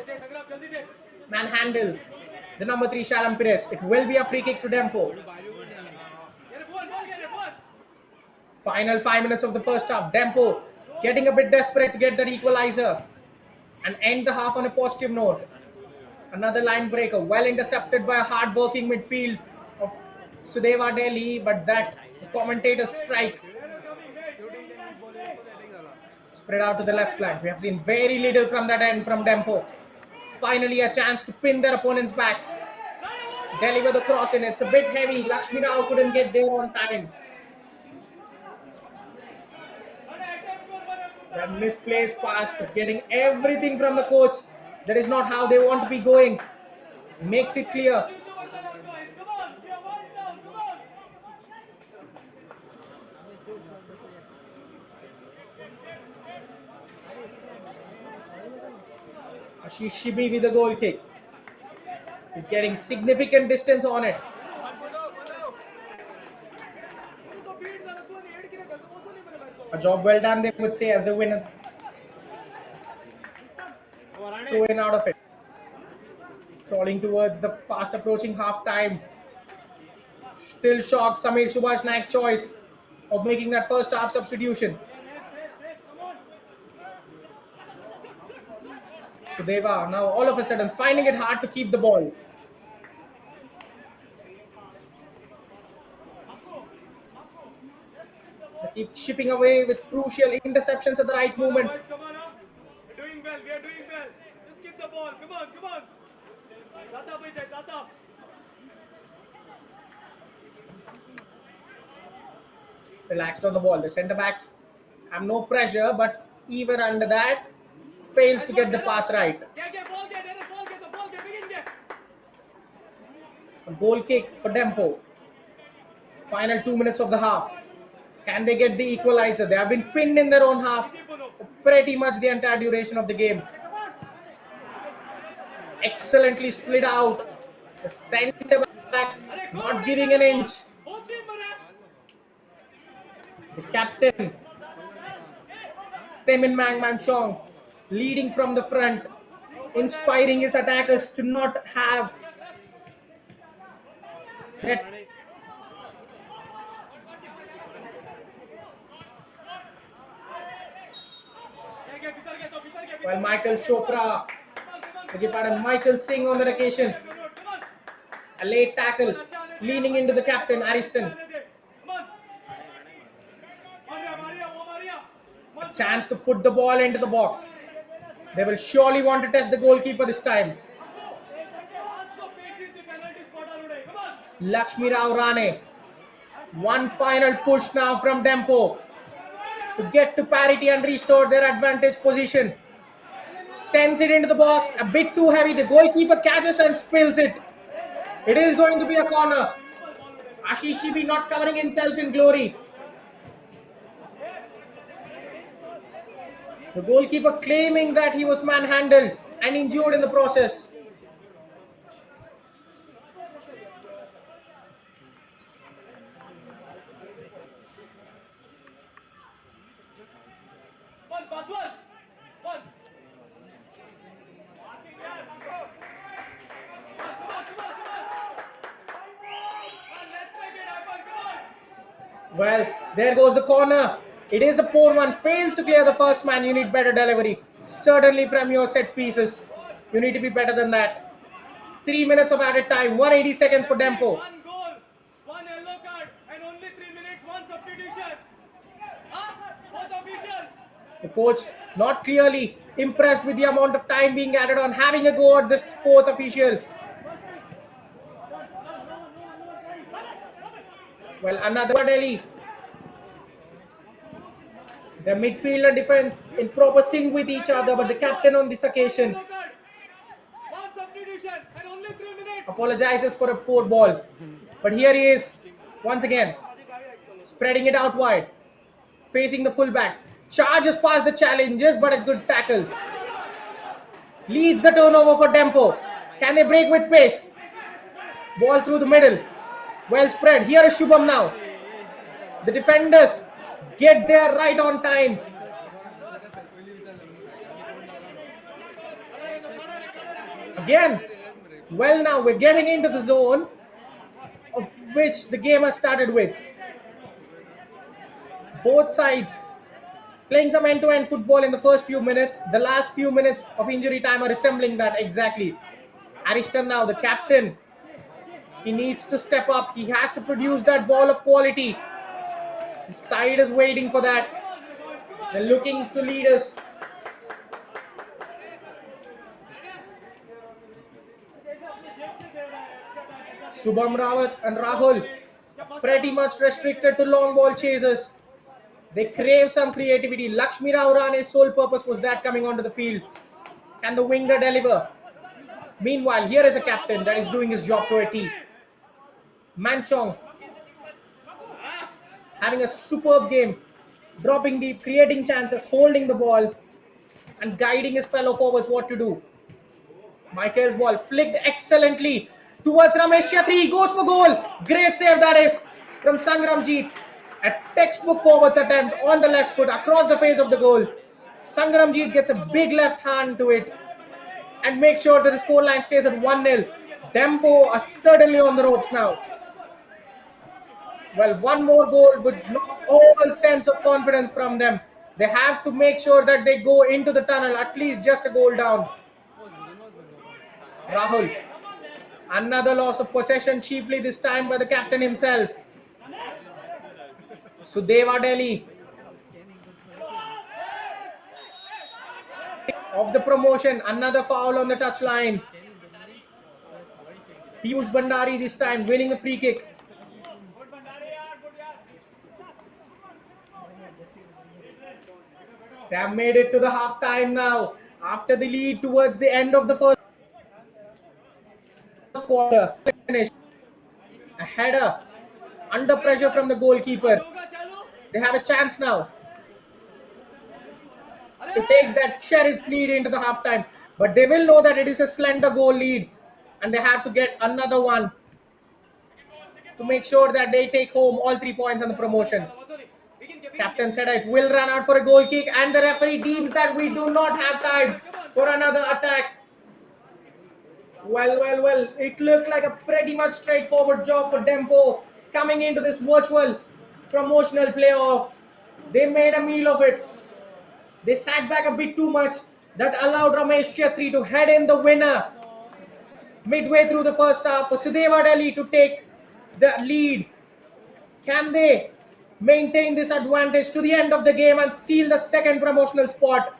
manhandled the number 3 Shalam Pires. It will be a free kick to Dempo. Final 5 minutes of the first half. Dempo getting a bit desperate to get that equalizer and end the half on a positive note. Another line breaker, well intercepted by a hard-working midfield of Sudeva Delhi, but that the commentators strike. Spread out to the left flank. We have seen very little from that end from Dempo. Finally, a chance to pin their opponent's back. Delhi with the cross in. It's a bit heavy. Lakshmi Rao couldn't get there on time. That misplaced pass, getting everything from the coach. That is not how they want to be going. Makes it clear. Ashish Shibi with the goal kick. He's getting significant distance on it. A job well done, they would say, as the winner. Throw in out of it. Crawling towards the fast approaching half time. Still shocked, Samir Subhash Naik choice of making that first half substitution. Sudeva now all of a sudden finding it hard to keep the ball. They keep chipping away with crucial interceptions at the right moment. Come on, huh? We're doing well. We are doing well. Just keep the ball. Come on, come on. Zata bhai, Zata. Relaxed on the ball. The centre backs have no pressure, but even under that, fails to get the pass right. A goal kick for Dempo. Final 2 minutes of the half. Can they get the equalizer? They have been pinned in their own half for pretty much the entire duration of the game. Excellently slid out. The centre back not giving an inch. The captain, Semin Mangmanchong, leading from the front, inspiring his attackers to not have that. While Michael Chopra, Michael Singh on that occasion, a late tackle, leaning into the captain, Ariston. A chance to put the ball into the box. They will surely want to test the goalkeeper this time. Lakshmi Rao Rane. One final push now from Dempo to get to parity and restore their advantage position. Sends it into the box, a bit too heavy. The goalkeeper catches and spills it. It is going to be a corner. Ashish Shibi not covering himself in glory. The goalkeeper claiming that he was manhandled and injured in the process. Well, there goes the corner. It is a poor one. Fails to clear the first man. You need better delivery. Certainly from your set pieces. You need to be better than that. 3 minutes of added time. 180 seconds for Dempo. One goal, one yellow card, and only 3 minutes, one substitution. Both officials. The coach not clearly impressed with the amount of time being added on. Having a go at the fourth official. Well, another Delhi. The midfield and defense in proper sync with each other, but the captain on this occasion apologizes for a poor ball. But here he is, once again, spreading it out wide, facing the fullback. Charges past the challenges, but a good tackle. Leads the turnover for Dempo. Can they break with pace? Ball through the middle. Well spread. Here is Shubham now. The defenders get there right on time. Again, well now we're getting into the zone of which the game has started with. Both sides playing some end-to-end football in the first few minutes. The last few minutes of injury time are resembling that exactly. Ariston now, the captain, He needs to step up. He has to produce that ball of quality. The side is waiting for that. They're looking to lead us. Shubham Rawat and Rahul pretty much restricted to long ball chasers. They crave some creativity. Lakshmi Rao Rane's sole purpose was that coming onto the field. Can the winger deliver? Meanwhile, here is a captain that is doing his job to a T. Manchong having a superb game, dropping deep, creating chances, holding the ball, and guiding his fellow forwards what to do. Michael's ball flicked excellently towards Ramesh Chatri. He goes for goal. Great save that is from Sangramjit. A textbook forwards attempt on the left foot across the face of the goal. Sangramjit gets a big left hand to it and makes sure that the scoreline stays at 1-0. Dempo are certainly on the ropes now. Well, one more goal would knock all sense of confidence from them. They have to make sure that they go into the tunnel at least just a goal down. Rahul. Another loss of possession cheaply this time by the captain himself. Sudeva Delhi of the promotion. Another foul on the touchline. Piyush Bandari this time winning a free kick. They have made it to the half time now. After the lead towards the end of the first quarter. Finish. A header under pressure from the goalkeeper. They have a chance now to take that cherished lead into the halftime. But they will know that it is a slender goal lead and they have to get another one to make sure that they take home all 3 points on the promotion. Captain said it will run out for a goal kick and the referee deems that we do not have time for another attack. Well, it looked like a pretty much straightforward job for Dempo coming into this virtual promotional playoff. They made a meal of it. They sat back a bit too much. That allowed Ramesh Chetri to head in the winner midway through the first half for Sudeva Delhi to take the lead. Can they maintain this advantage to the end of the game and seal the second promotional spot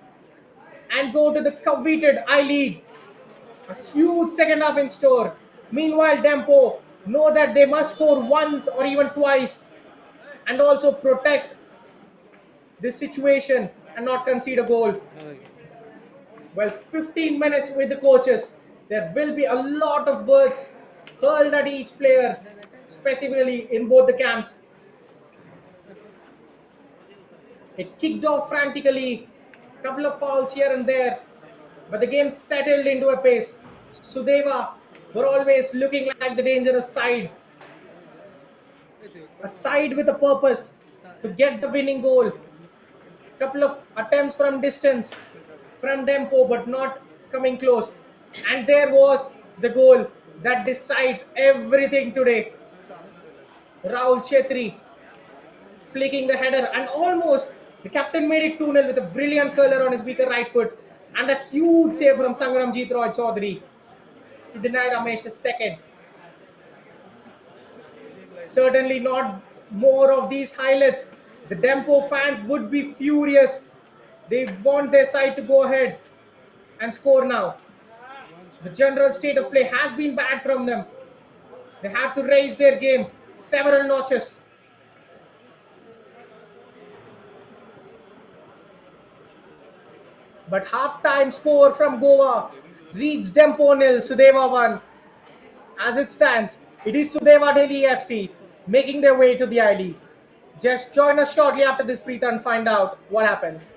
and go to the coveted I-League? A huge second half in store. Meanwhile, Dempo know that they must score once or even twice and also protect this situation and not concede a goal. Well, 15 minutes with the coaches. There will be a lot of words hurled at each player, specifically in both the camps. It kicked off frantically, couple of fouls here and there, but the game settled into a pace. Sudeva were always looking like the dangerous side. A side with a purpose to get the winning goal. Couple of attempts from distance from Dempo, but not coming close. And there was the goal that decides everything today. Rahul Chetri flicking the header and almost the captain made it 2-0 with a brilliant curler on his weaker right foot and a huge save from Sangramjit Roy Chaudhary to deny Ramesh's second. Certainly not more of these highlights. The Dempo fans would be furious. They want their side to go ahead and score now. The general state of play has been bad from them. They have to raise their game several notches. But half-time score from Goa reads Dempo 0, Sudeva 1. As it stands, it is Sudeva Delhi FC making their way to the I-League. Just join us shortly after this breather and find out what happens.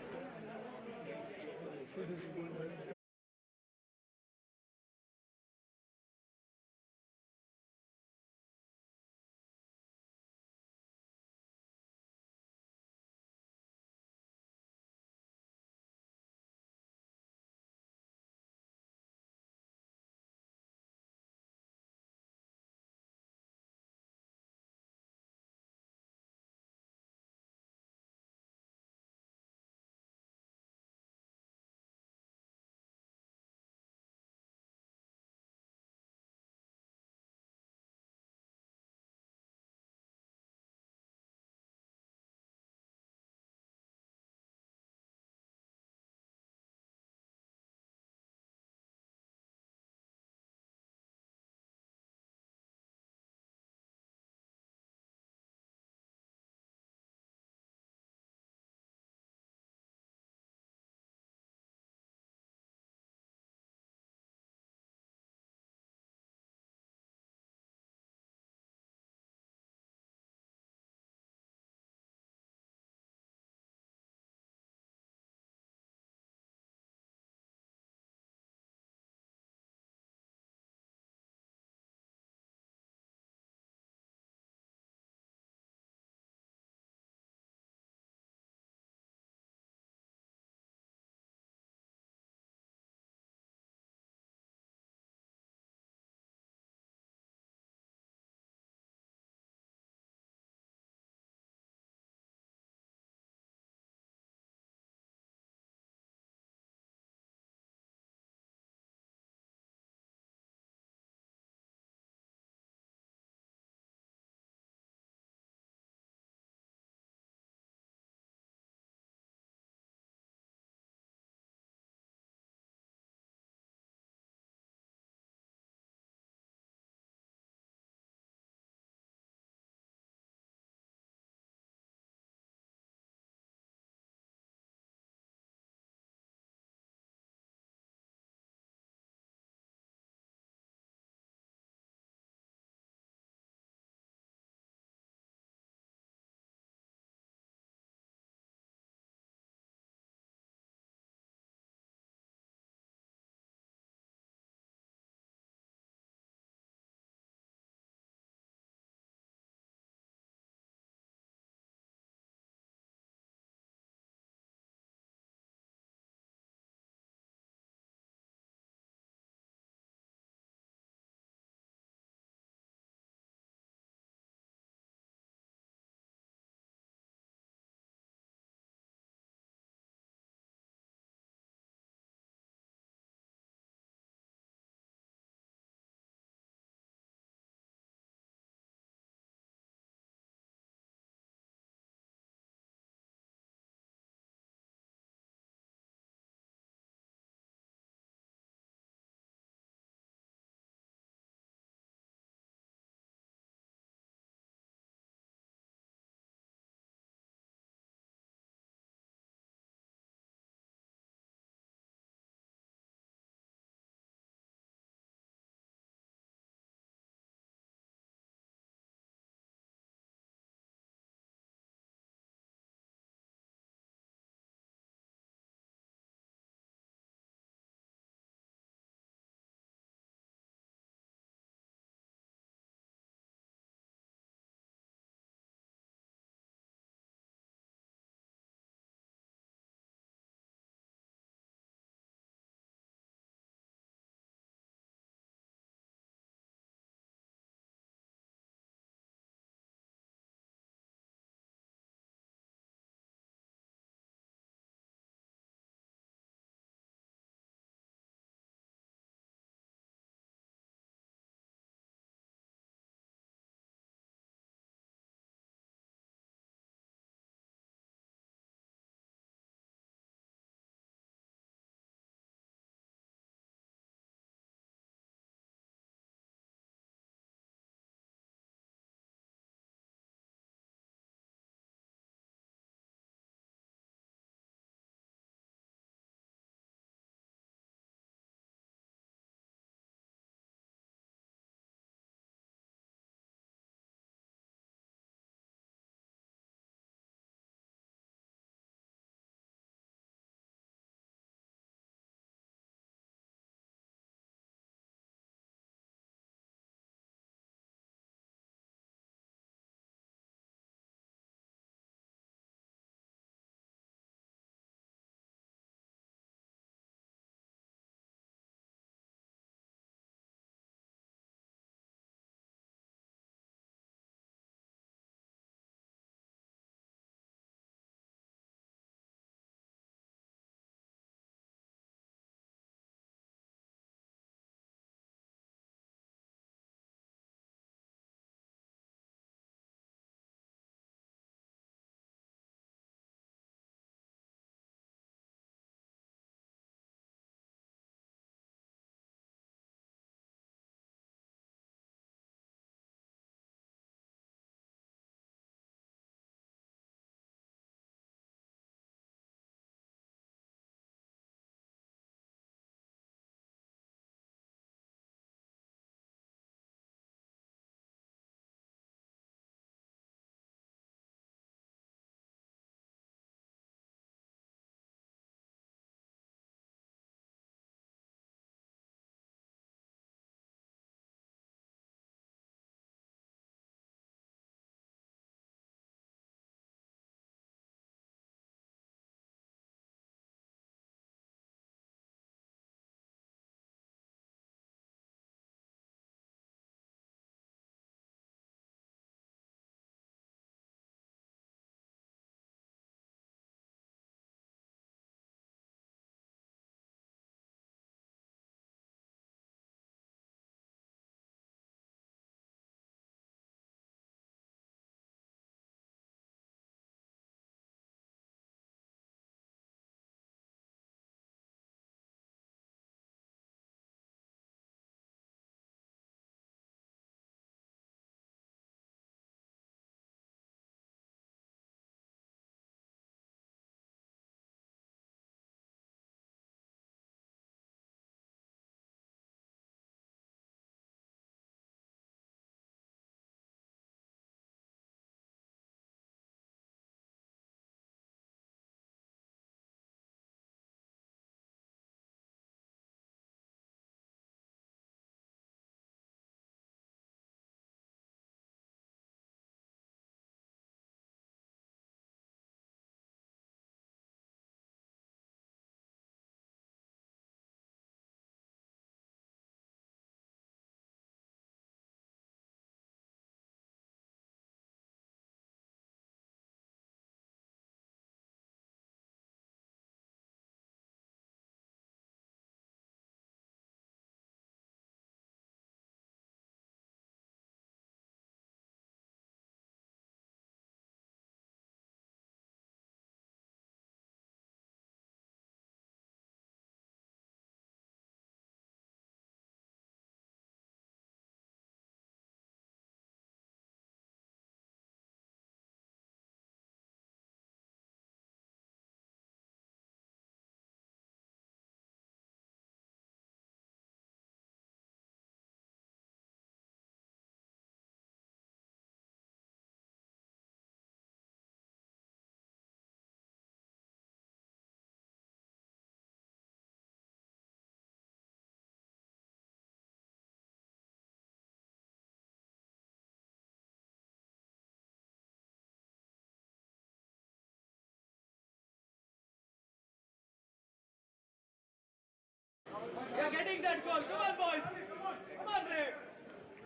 winning that goal. Come on, boys. Come on, Ray.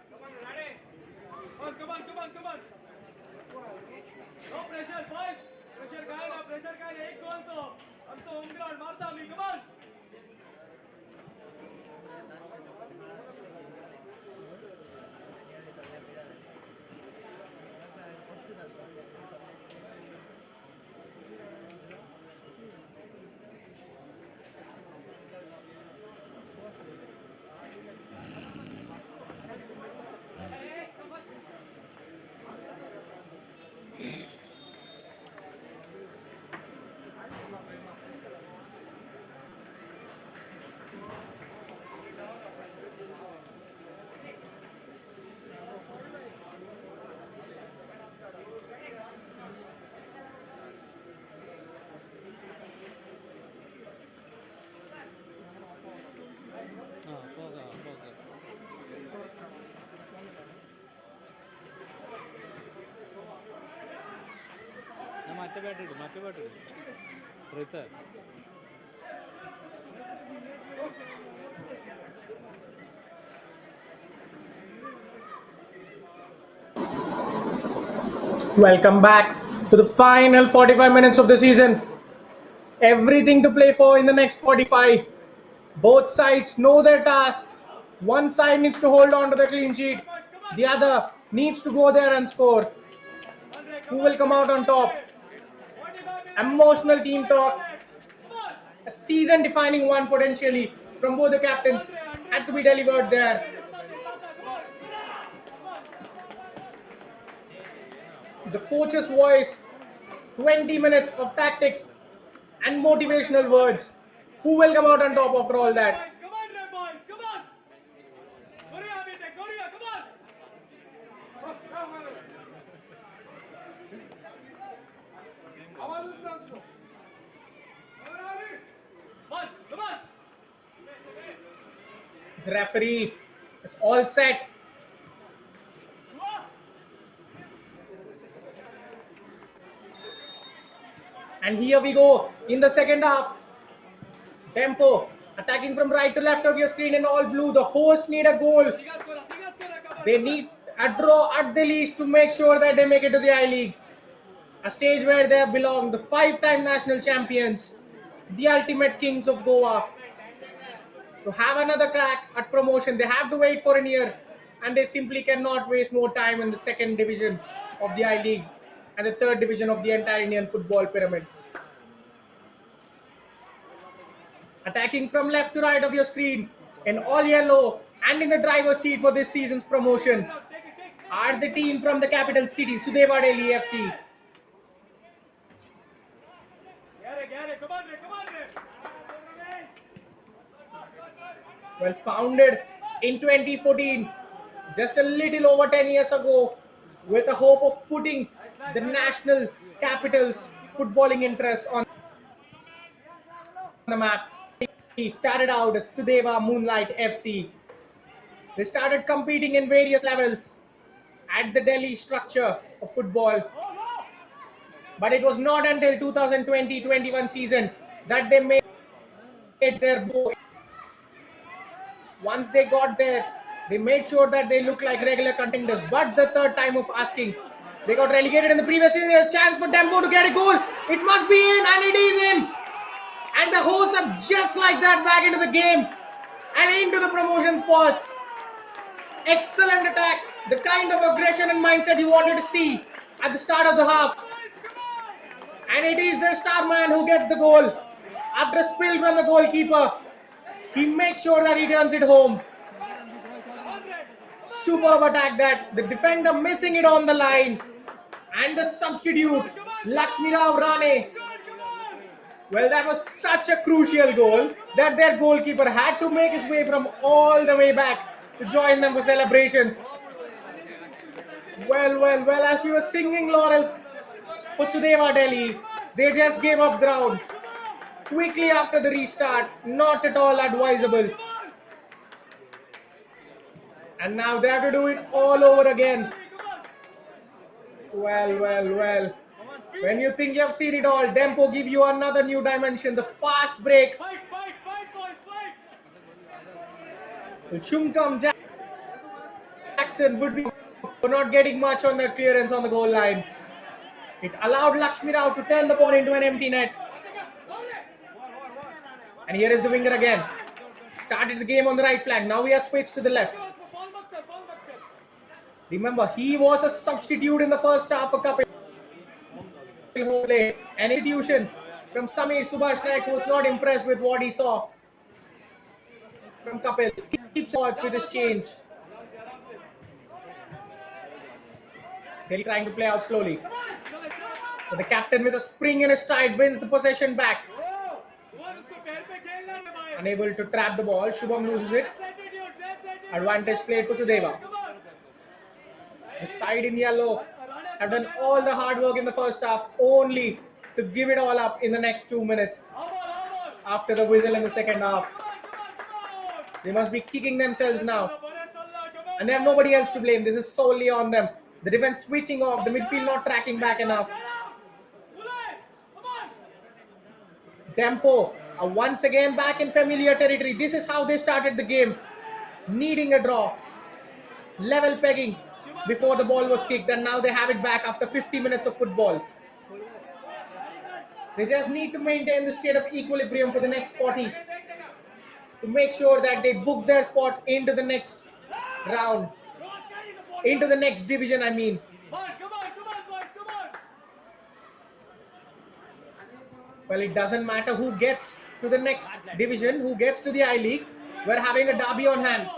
Come on. No pressure, boys. Pressure guy na, pressure guy. एक goal तो हम तो home ground मारता नहीं. Come on. മറ്റേ bat ഇടും Rith Welcome back to the final 45 minutes of the season. Everything to play for in the next 45. Both sides know their tasks. One side needs to hold on to the clean sheet. The other needs to go there and score. Who will come out on top? Emotional team talks. A season-defining one potentially from both the captains had to be delivered there. The coach's voice, 20 minutes of tactics and motivational words. Who will come out on top after all that? Come on, Ray, boys. Come on. Korea, Abhishek. Korea, come on. Come on. The referee is all set. And here we go in the second half. Dempo attacking from right to left of your screen in all blue. The hosts need a goal. They need a draw at the least to make sure that they make it to the I-League. A stage where they belong, the 5-time national champions, the ultimate kings of Goa. To have another crack at promotion, they have to wait for a year, and they simply cannot waste more time in the second division of the I-League and the third division of the entire Indian football pyramid. Attacking from left to right of your screen in all yellow and in the driver's seat for this season's promotion are the team from the capital city, Sudeva Delhi FC. Come on, Ray. Well, founded in 2014, just a little over 10 years ago, with the hope of putting the national capital's footballing interests on the map. He started out as Sudeva Moonlight FC. They started competing in various levels at the Delhi structure of football. But it was not until 2020-21 season that they made their bow. Once they got there, they made sure that they looked like regular contenders. But the third time of asking, they got relegated in the previous season. There's a chance for Dempo to get a goal. It must be in, and it is in. And the hosts are just like that back into the game and into the promotion spots. Excellent attack. The kind of aggression and mindset you wanted to see at the start of the half. And it is their star man who gets the goal. After a spill from the goalkeeper, he makes sure that he turns it home. Superb attack that. The defender missing it on the line. And the substitute, Lakshmi Rao Rane. Well, that was such a crucial goal that their goalkeeper had to make his way from all the way back to join them for celebrations. Well, as we were singing laurels for Sudeva Delhi, they just gave up ground. Quickly after the restart, not at all advisable. And now they have to do it all over again. Well. When you think you have seen it all, Dempo give you another new dimension. The fast break. Fight, boys, fight! Well, Shunkum Jackson would be for not getting much on that clearance on the goal line. It allowed Lakshmi Rao to turn the ball into an empty net. And here is the winger again. Started the game on the right flank. Now we are switched to the left. Remember, he was a substitute in the first half for Kapil home play. An institution from Samir Subhash Naik was not impressed with what he saw from Kapil. He keeps odds with his change. Delhi trying to play out slowly. But the captain with a spring in his stride wins the possession back. Unable to trap the ball, Shubham loses it. Advantage played for Sudeva. The side in yellow have done all the hard work in the first half only to give it all up in the next 2 minutes after the whistle in the second half. They must be kicking themselves now. And they have nobody else to blame. This is solely on them. The defense switching off, the midfield not tracking back enough. Dempo are once again back in familiar territory. This is how they started the game. Needing a draw. Level pegging before the ball was kicked, and now they have it back after 50 minutes of football. They just need to maintain the state of equilibrium for the next 40 to make sure that they book their spot into the next round, into the next division, I mean. Well, it doesn't matter who gets to the next division, who gets to the I-League. We're having a derby on hands.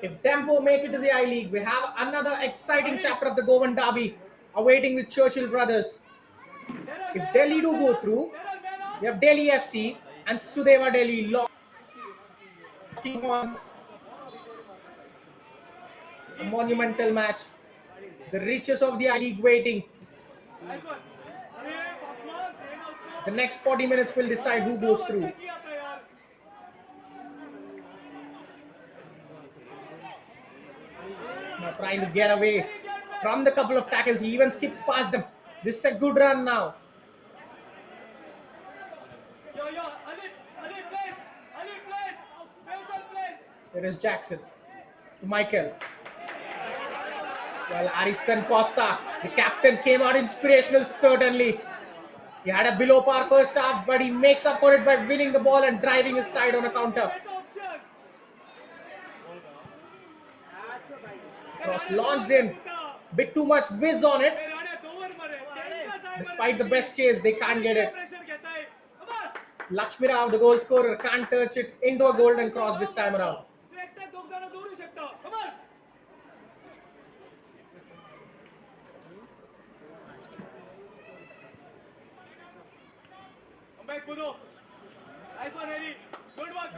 If Dempo make it to the I-League, we have another exciting chapter of the Goan derby awaiting with Churchill brothers. If Delhi do go through, we have Delhi FC and Sudeva Delhi locking on a monumental match. The riches of the I-League waiting. The next 40 minutes will decide who goes through. Now trying to get away from the couple of tackles. He even skips past them. This is a good run now. There is Jackson to Michael. Well, Ariston Costa, the captain, came out inspirational, certainly. He had a below par first half, but he makes up for it by winning the ball and driving his side on a counter. Cross launched in. Bit too much whiz on it. Despite the best chase, they can't get it. Lakshmi Rao, the goal scorer, can't touch it into a golden cross this time around.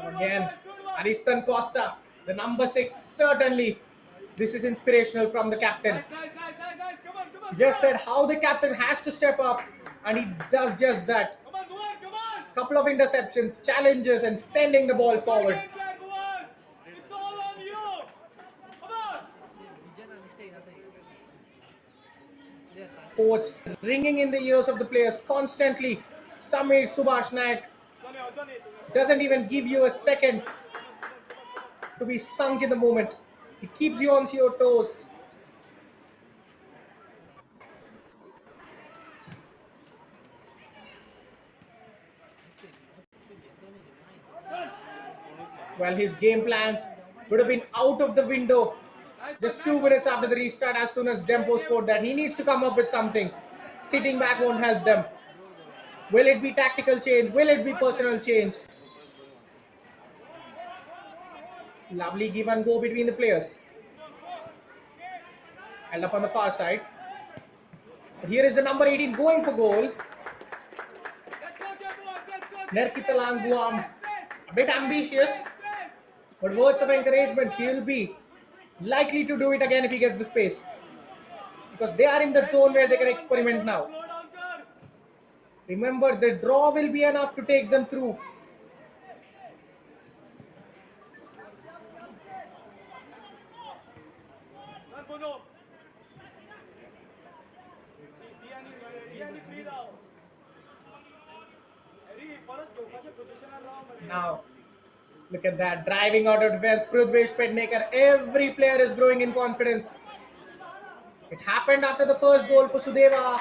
And again, Ariston Costa, the number 6, certainly. This is inspirational from the captain. He just said how the captain has to step up, and he does just that. Couple of interceptions, challenges, and sending the ball forward. Coach ringing in the ears of the players constantly. Samir Subhash Naik doesn't even give you a second to be sunk in the moment. It keeps you on your toes. Well, his game plans would have been out of the window just 2 minutes after the restart as soon as Dempo scored that. He needs to come up with something. Sitting back won't help them. Will it be tactical change? Will it be personal change? Lovely give and go between the players. Held up on the far side. But here is the number 18 going for goal. Nerkitalang Guam. A bit ambitious. But words of encouragement, he will be likely to do it again if he gets the space. Because they are in that zone where they can experiment now. Remember, the draw will be enough to take them through. Now, Look at that, driving out of defense, Prudvesh Pednekar. Every player is growing in confidence. It happened after the first goal for Sudeva.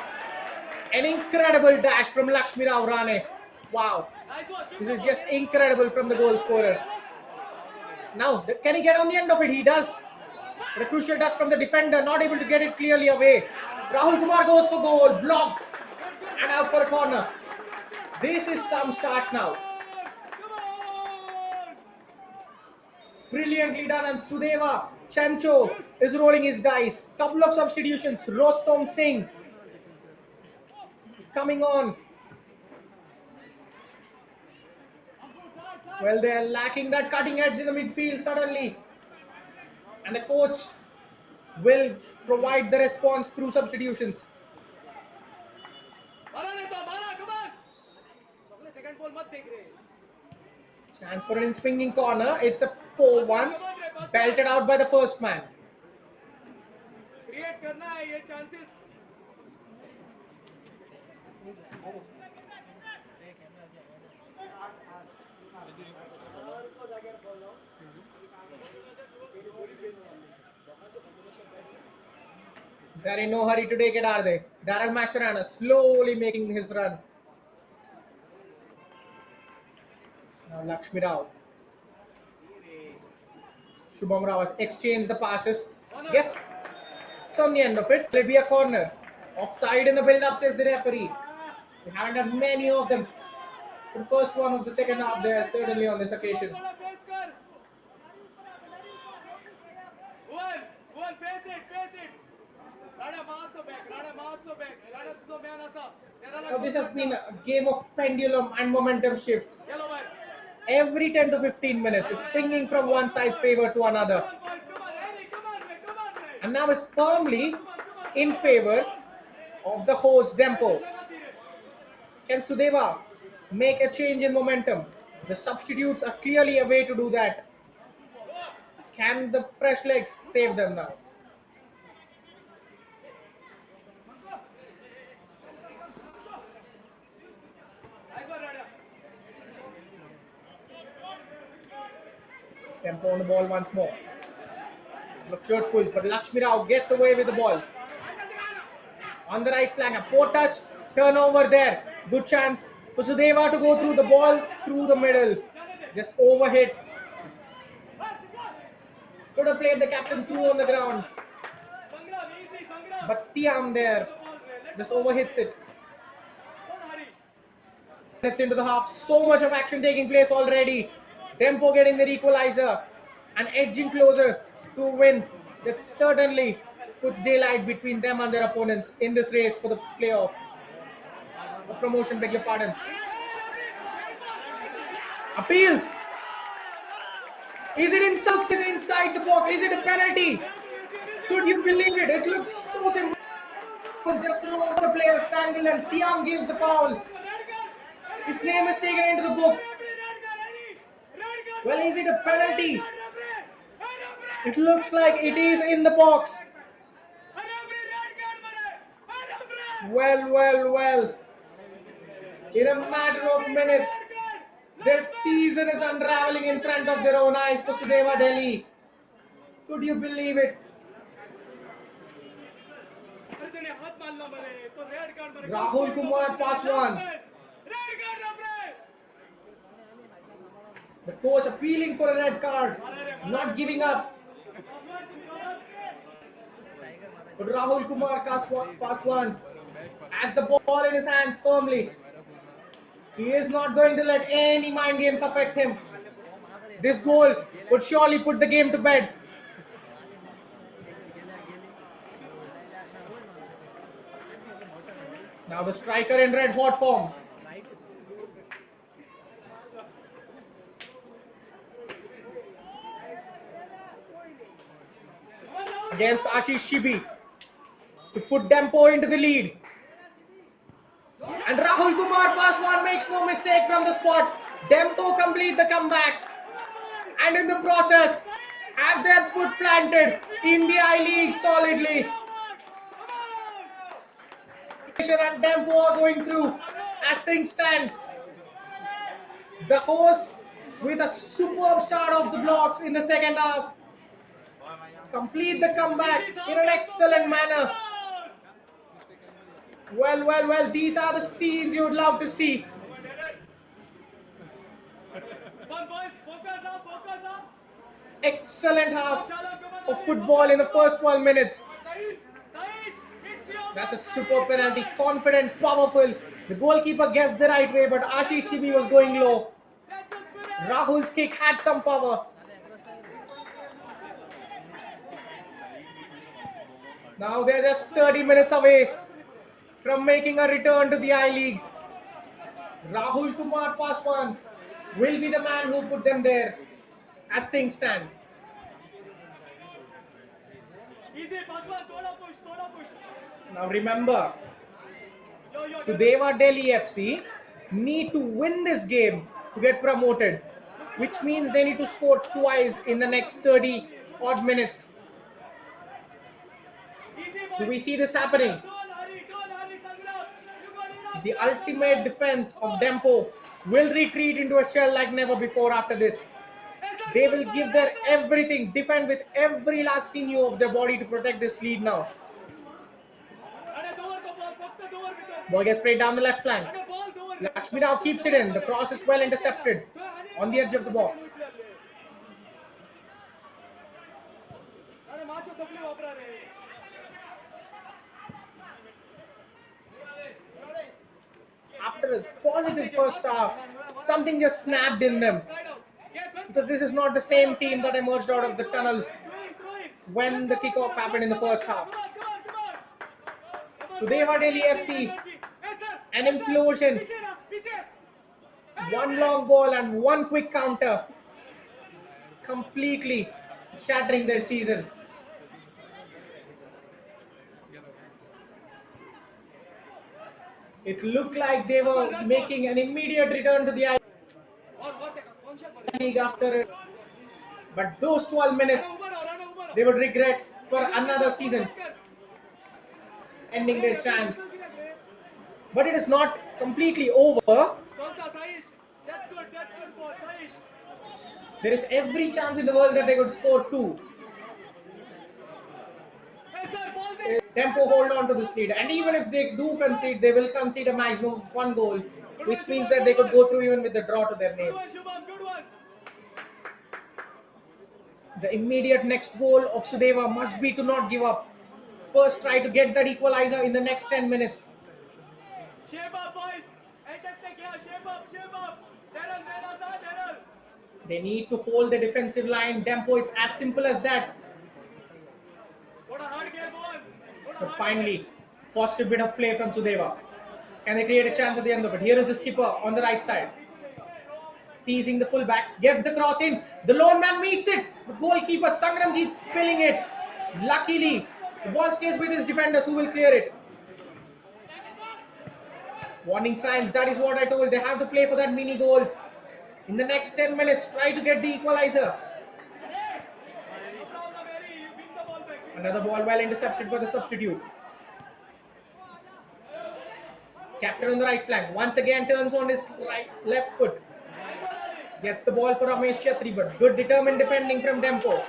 An incredible dash from Lakshmi Rao Rane. Wow, Nice one. this is just incredible from the goal scorer. Now, can he get on the end of it? He does. But a crucial touch from the defender, not able to get it clearly away. Rahul Kumar goes for goal, blocked, and out for a corner. This is some start now. Come on! Brilliantly done, and Sudeva Chancho is rolling his dice. Couple of substitutions. Rostom Singh coming on. Well, they are lacking that cutting edge in the midfield suddenly. And the coach will provide the response through substitutions. मारा नहीं तो मारा, come on! सबने second ball मत देख रहे. Chance for an swinging corner. It's a poor one. Belted out by the first man. Create करना है ये chances. They're in no hurry to take it, are they? Daryl Mascherano slowly making his run. Now Lakshmi Rao. Shubham Rawat exchange the passes. Gets on the end of it. It'll be a corner. Offside in the build-up, says the referee. We haven't had many of them. The first one of the second half there, certainly on this occasion. थोड़ा face कर. One, face it. Rana Mahatso back. Rana तुझो म्यान असा. Now this has been a game of pendulum and momentum shifts. Yellow man. Every 10 to 15 minutes, it's swinging from one side's favor to another. Come on, boys. Come on, Harry. Come on, man. And now is firmly in favor of the host Dempo. Can Sudeva make a change in momentum? The substitutes are clearly a way to do that. Can the fresh legs save them now? Nice one, Rana. Tempo on the ball once more. The shirt pulls, but Lakshmi Rao gets away with the ball. On the right flank, a poor touch, turnover there. Good chance for Sudeva to go through the ball, through the middle. Just overhit. Could have played the captain through on the ground. Sangram, easy, Sangram. But Tiam there just overhits it. Don't hurry. It's into the half. So much of action taking place already. Dempo getting the equalizer and edging closer to win. That certainly puts daylight between them and their opponents in this race for the playoff. For promotion, beg your pardon. Appeals. Is it inside the box? Is it a penalty? Could you believe it? It looks so simple. Just over the player's angle and Tiam gives the foul. His name is taken into the book. Well, is it a penalty? It looks like it is in the box. Well. In a matter of minutes, their season is unraveling in front of their own eyes for Sudeva Delhi. Could you believe it? Rahul Kumar Paswan. The coach appealing for a red card, not giving up. But Rahul Kumar Paswan has the ball in his hands firmly. He is not going to let any mind games affect him. This goal would surely put the game to bed. Now the striker in red hot form. Against Ashish Shibi to put Dempo into the lead. And Rahul Kumar Paswan makes no mistake from the spot. Dempo complete the comeback. And in the process, have their foot planted in the I-League solidly. And Dempo are going through as things stand. The hosts with a superb start of the blocks in the second half. Complete the comeback in an excellent manner. Well, well, well, these are the scenes you would love to see. Come on, boys, focus up, focus up. Excellent half of football in the first 12 minutes. Saish, Saish, it's your That's a mark, super Saish. penalty. Confident, powerful. The goalkeeper guessed the right way, but Ashish Shibi was going low. That's the spirit. Rahul's kick had some power. Now they're just 30 minutes away from making a return to the I-League. Rahul Kumar Paswan will be the man who put them there as things stand. Easy, Paswan, thoda push, thoda push. Now remember, Yo, Sudeva Delhi FC need to win this game to get promoted, which means they need to score twice in the next 30 odd minutes. Easy, Do boys. we see this happening? Don't hurry, Sangram. You got enough. The ultimate defense of Dempo will retreat into a shell like never before after this. They will give their everything, defend with every last sinew of their body to protect this lead now. Ball gets played down the left flank. Lakshmi now keeps it in. The cross is well intercepted on the edge of the box. After a positive first half, something just snapped in them. Because this is not the same team that emerged out of the tunnel when the kickoff happened in the first half. Sudeva Delhi FC, an implosion. One long ball and one quick counter, completely shattering their season. It looked like they were making an immediate return to the I-League after it. But those 12 minutes, they would regret for another season, ending their chance. But it is not completely over. That's good for Saish. There is every chance in the world that they could score two. Hey sir, ball there. Dempo hold on to this lead, and even if they do concede, they will concede a maximum of one goal, which means that they could go through even with the draw to their Good name. one, Shubham, good one. The immediate next goal of Sudeva must be to not give up. First, try to get that equalizer in the next 10 minutes. Shape up, boys. Attack, yeah, shape up, shape up. Daryl, Daryl. They need to hold the defensive line. Dempo, it's as simple as that. What a hard game, boy. But finally, positive bit of play from Sudeva. Can they create a chance at the end of it? Here is the skipper on the right side, teasing the fullbacks, gets the cross in. The lone man meets it. The goalkeeper Sangramjit spilling it. Luckily, the ball stays with his defenders who will clear it. Warning signs, that is what I told. They have to play for that mini goals. In the next 10 minutes, try to get the equalizer. Another ball well intercepted by the substitute. Captain on the right flank. Once again turns on his left foot. Gets the ball for Ramesh Chetri, but good determined defending from Dempo.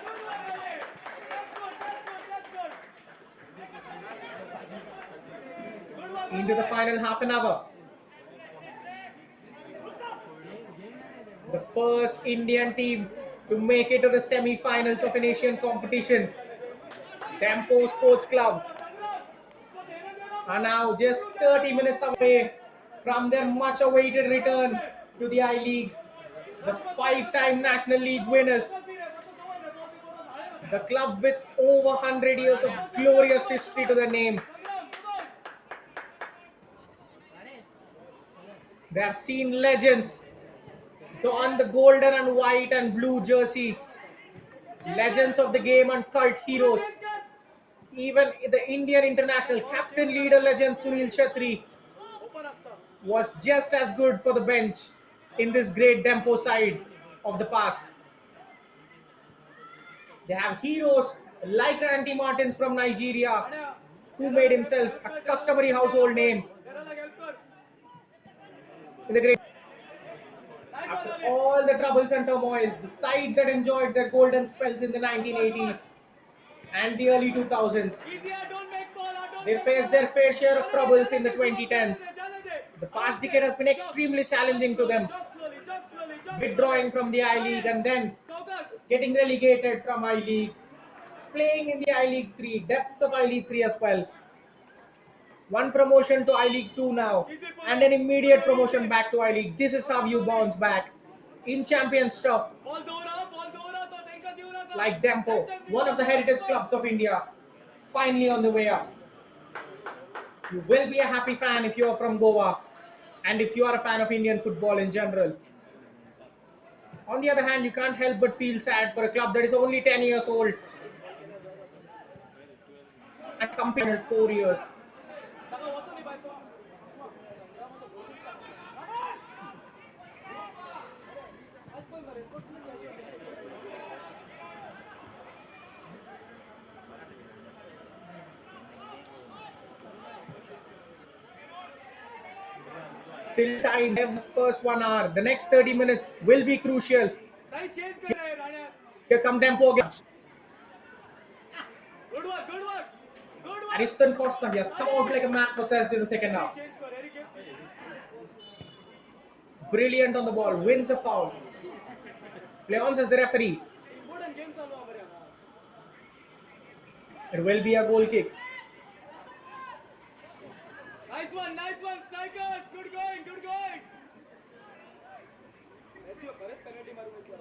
Into the final half an hour. The first Indian team to make it to the semi-finals of an Asian competition. Dempo Sports Club are now just 30 minutes away from their much-awaited return to the I-League. The 5-time National League winners. The club with over 100 years of glorious history to their name. They have seen legends don the golden and white and blue jersey. Legends of the game and cult heroes. Even the Indian international captain leader legend Sunil Chhetri was just as good for the bench in this great Dempo side of the past. They have heroes like Randy Martins from Nigeria, who made himself a customary household name in the great. After all the trouble troubles and turmoils, the side that enjoyed their golden spells in the 1980s and the early 2000s. Easy, don't make fall, don't They make faced fall. their fair share of troubles in the Jale de, 2010s. jale de. The Out past there. decade has been Jog, extremely challenging to them, jog slowly, jog slowly, jog withdrawing slowly. from the I League Jale. and then Focus. getting relegated from I League, playing in the I League 3, depths of I League 3 as well. One promotion to I League 2 now, Easy, and an immediate Pulo, promotion easy. back to I League. This is how you bounce back in champion stuff, Ball dora, to tenka diura ka. like Let Dempo, them win one the of the ball, heritage come on. clubs of India, finally on the way up. You will be a happy fan if you are from Goa and if you are a fan of Indian football in general. On the other hand, you can't help but feel sad for a club that is only 10 years old and competed in 4 years. Taka, what's on the bike? Still tied in the first 1 hour. The next 30 minutes will be crucial. Size change कर रहे हैं Rana. Here come Dempo again. Good work, good work. Good work. Ariston Costa, he has come out like a man possessed in the second half. Change कर, Eric. Brilliant on the ball, wins a foul. Leons is the referee. Important game चालू आहे बरं. It will be a goal kick. Nice one, strikers. Good going, good going. ऐसी हो परत penalty मारू म्हटलं.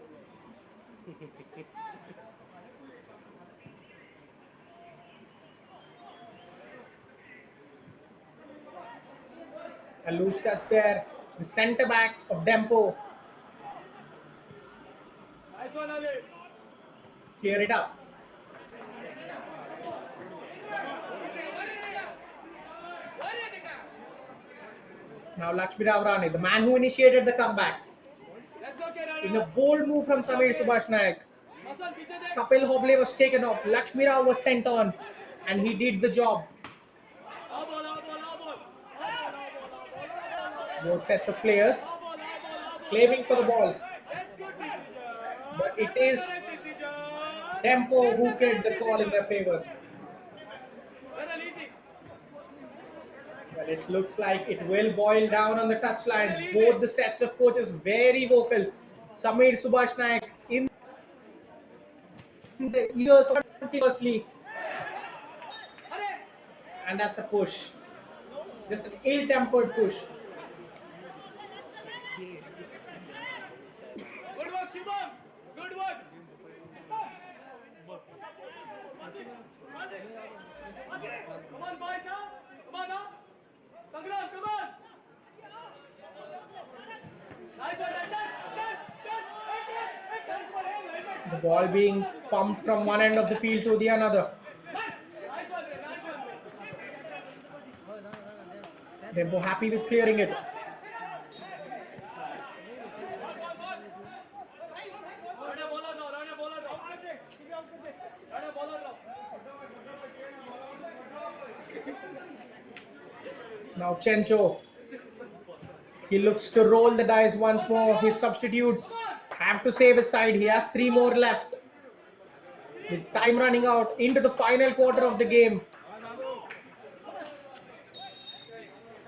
A loose touch there. The centre backs of Dempo Nice one, Ali. clear it up. Now Lakshmi Rane, the man who initiated the comeback. That's okay, In a Rana. bold move from Samir Subhash Nayak, Hasan, पीछे देख. Kapil Hoble was taken off. Lakshmi Rao was sent on, and he did the job. Ball. Both sets of players claiming for the ball, That's good decision. but it That's is a correct decision. Dempo That's who a get correct the call in their decision. favor. Well, easy. Well, it looks like it will boil down on the touchlines. Both the sets of coaches very vocal. Samir Subhash Nayak in the ears continuously, and that's a push. Just an ill-tempered push. Good work, Shubham. Good work. Come on, boys, huh? Come on, huh? Sangram, come on. Nice one, touch for him. The ball being pumped from one end of the field to the another. Nice one. Dempo happy with clearing it. Rana bola now. Now Chencho. He looks to roll the dice once more. His substitutes have to save his side. He has 3 more left. With time running out into the final quarter of the game.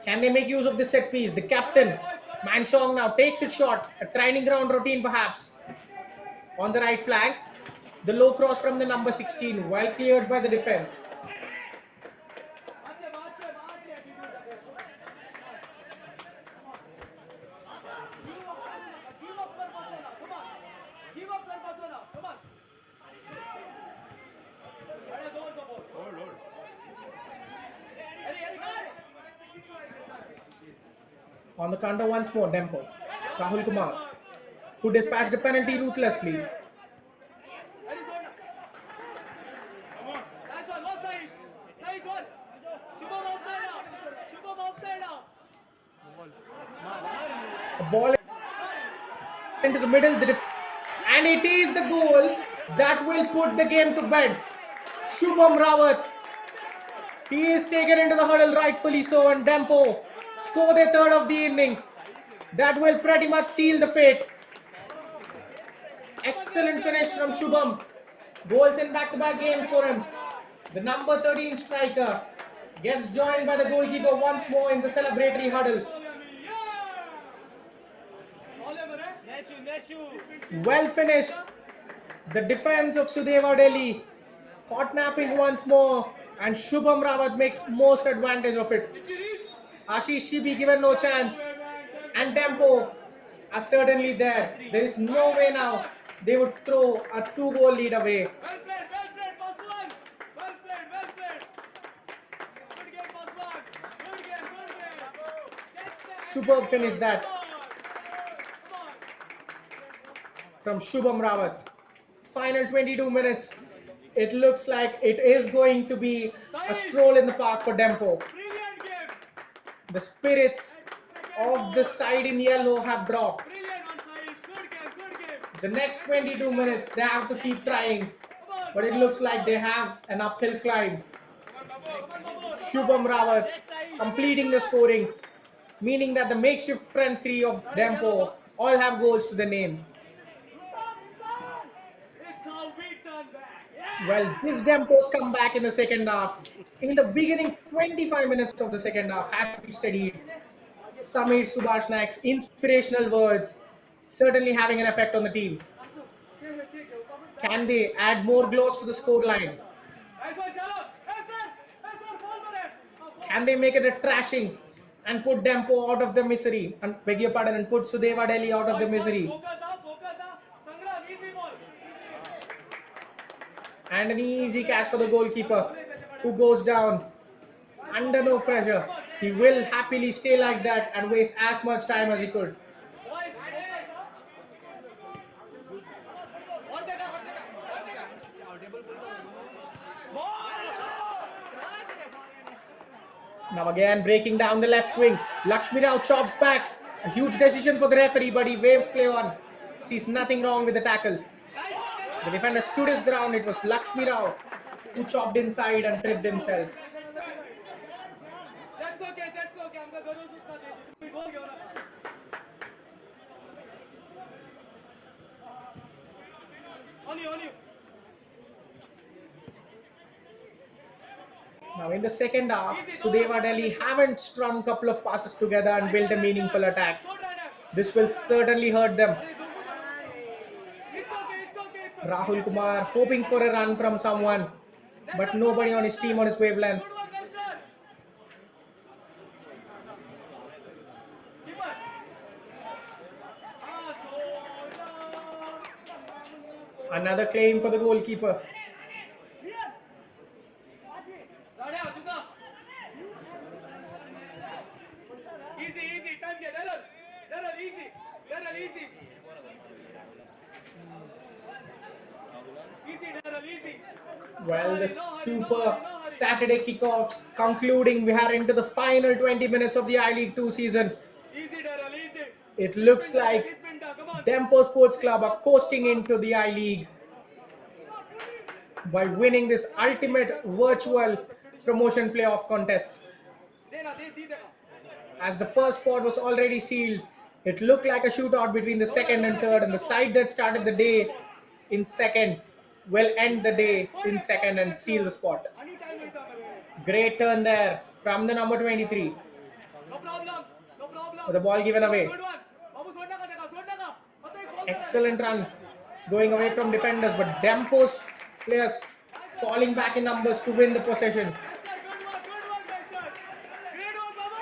Can they make use of this set piece? The captain, Manchong, now takes it short. A training ground routine perhaps. On the right flank. The low cross from the number 16, well cleared by the defense. On the counter once more, Dempo. Rahul Kumar, who dispatched the penalty ruthlessly. A ball into the middle, and it is the goal that will put the game to bed. Shubham Rawat, he is taken into the huddle, rightfully so, and Dempo score their third of the inning. That will pretty much seal the fate. Excellent finish from Shubham. Goals in back-to-back games for him. The number 13 striker gets joined by the goalkeeper once more in the celebratory huddle. Well finished. The defense of Sudeva Delhi caught napping once more, and Shubham Rawat makes most advantage of it. Ashish Shibi given no chance, and Dempo are certainly there. There is no way now they would throw a 2-goal lead away. Well played, Paswan. Well played. Good game, Paswan. Good game. Superb finish that from Shubham Rawat. Final 22 minutes. It looks like it is going to be a stroll in the park for Dempo. Brilliant game. The spirits of the side in yellow have dropped. Brilliant one, Sahil. Good game. The next 22 minutes, they have to keep trying. But it looks like they have an uphill climb. Shubham Rawat completing the scoring, meaning that the makeshift front three of Dempo all have goals to the name. It's how we turn back. Well, this Dempo's comeback in the second half, in the beginning 25 minutes of the second half, has to be studied. Samir Subhash Naik's inspirational words certainly having an effect on the team. Can they add more goals to the scoreline? Can they make it a trashing and put Dempo out of the misery? And beg your pardon, and put Sudeva Delhi out of the misery? Focus. Sangram, easy ball. And an easy catch for the goalkeeper, who goes down under no pressure. He will happily stay like that and waste as much time as he could. Boys, Now again breaking down the left wing. Lakshmi Rao chops back. A huge decision for the referee, but he waves play on. Sees nothing wrong with the tackle. The defender stood his ground. It was Lakshmi Rao who chopped inside and tripped himself. That's okay. आमका गरज उतना द्यायची. तुम्ही गोल घेऊ नका. On you. Now in the second half, Sudeva Delhi haven't strung a couple of passes together and built a meaningful attack. This will certainly hurt them. It's okay. Rahul Kumar hoping for a run from someone, but nobody on his team on his wavelength. Good work, Lester. Keeper. Another claim for the goalkeeper. Radha, Duga. Easy. Time get. Daryl, easy. Easy. Well, the super Saturday kickoffs concluding. We are into the final 20 minutes of the I-League 2 season. Easy, Daryl, easy. It looks like Come on. Dempo Sports Club are coasting into the I-League by winning this ultimate virtual promotion playoff contest. As the first spot was already sealed, it looked like a shootout between the second and third, and the side that started the day in second will end the day in second and seal the spot. Great turn there from the number 23. No problem. The ball given away. Good one. Babu, सोड नका. Excellent run going away from defenders, but Dempo's players falling back in numbers to win the possession. Good work, Lester. Great work, Babu.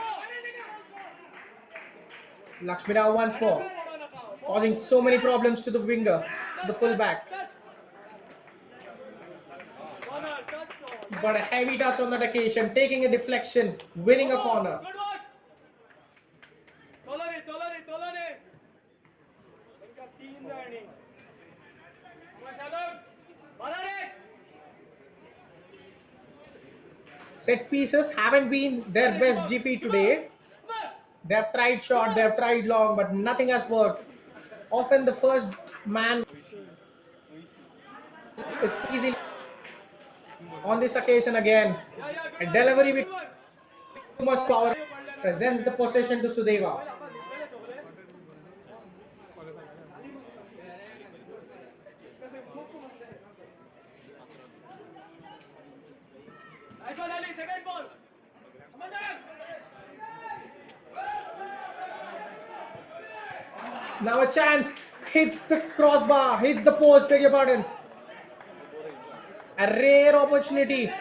Lakshmi Rao once more, causing so many problems to the winger, the fullback. Corner, touchdown. But a heavy touch on that occasion, taking a deflection, winning a corner. Good work. चलो रे. इनका 3 दाणी. बड़ा रे. Set pieces haven't been their best defeat today. They have tried short, they have tried long, but nothing has worked. Often the first man is easy. On this occasion again, a delivery with too much power presents the possession to Sudeva. Now a chance. Hits the crossbar. Hits the post. Beg your pardon. A rare opportunity.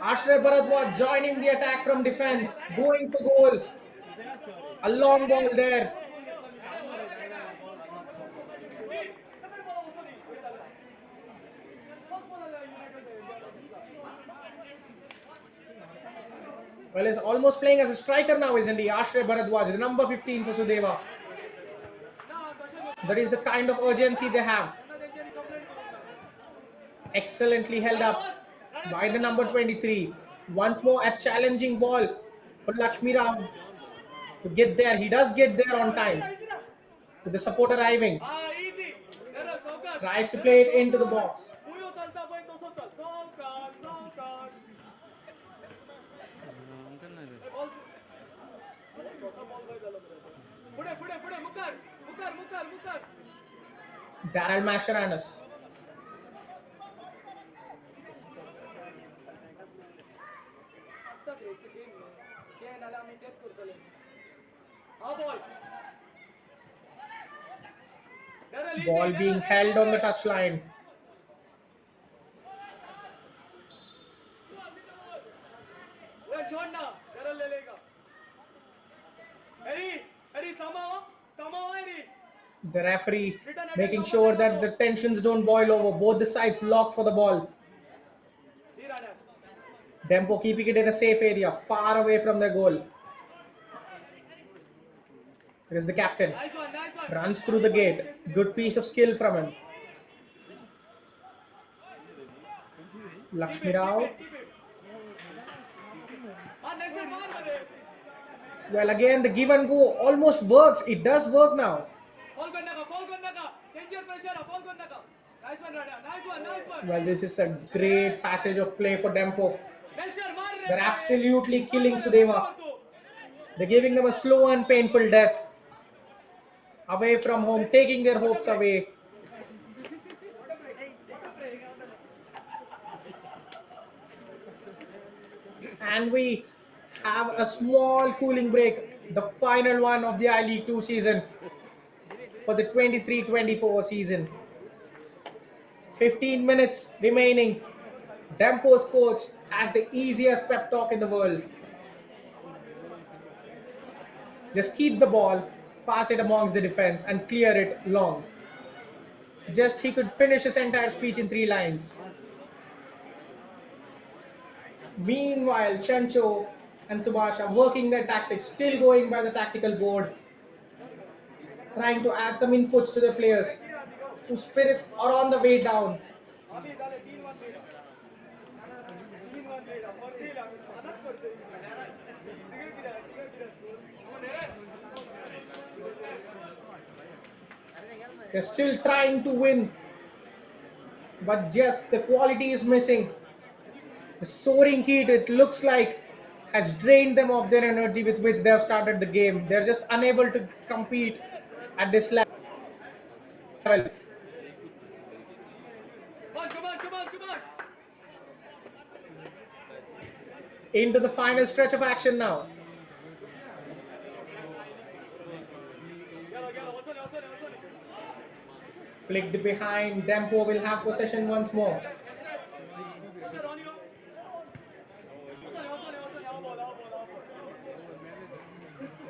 Ashraf Bharadwaj joining the attack from defense. Going for goal. A long ball there. Well, he's almost playing as a striker now, isn't he? Ashraf Bharadwaj, the number 15 for Sudeva. That is the kind of urgency they have. Excellently held up by the number 23. Once more a challenging ball for Lakshmi Rao to get there. He does get there on time. With the support arriving. easy. Sauvkas. Tries to play it into the box. Puyo chalta bhai 200 chal. Sauvkas. Ball. पुढे मुकार. Daryl Mascherano. असतात रे, it's a game, man. Game आला आम्ही तेच करतले. हा ball. Daryl, easy, Ball being Daryl, held on the Daryl. touchline. वो छोड़ना, Daryl ले लेगा. Harry, Samo, Harry. The referee making sure that the tensions don't boil over. Both the sides locked for the ball. Dhira dad. Dempo keeping it in a safe area, far away from their goal. Here is the captain. Nice one. Runs through the gate. Good piece of skill from him. Lakshmi Rao. Keep it. Next one, maar made. Well, again, the give and go almost works. It does work now. Fall करने का. Danger pressure, fall करने का. Nice one, Rada. Nice one. Well, this is a great passage of play for Dempo. Pressure, maar re. They're absolutely killing Sudeva. They're giving them a slow and painful death. Away from home, taking their hopes away. And we have a small cooling break, the final one of the I-League 2 season for the 23-24 season. 15 minutes remaining. Dempo's coach has the easiest pep talk in the world. Just keep the ball, pass it amongst the defense and clear it long. Just he could finish his entire speech in 3 lines. Meanwhile, Chencho and Subhash are working their tactics, still going by the tactical board, trying to add some inputs to the players whose spirits are on the way down. अभी झाले 3-1 lead. 3-1 lead. पडतील आम्ही मदत करतोय. They're still trying to win, but just the quality is missing. The soaring heat, it looks like, has drained them of their energy with which they have started the game. They're just unable to compete at this level. Come on. Into the final stretch of action now. What's on? Flicked behind, Dempo will have possession once more. Pressure on you. What's on.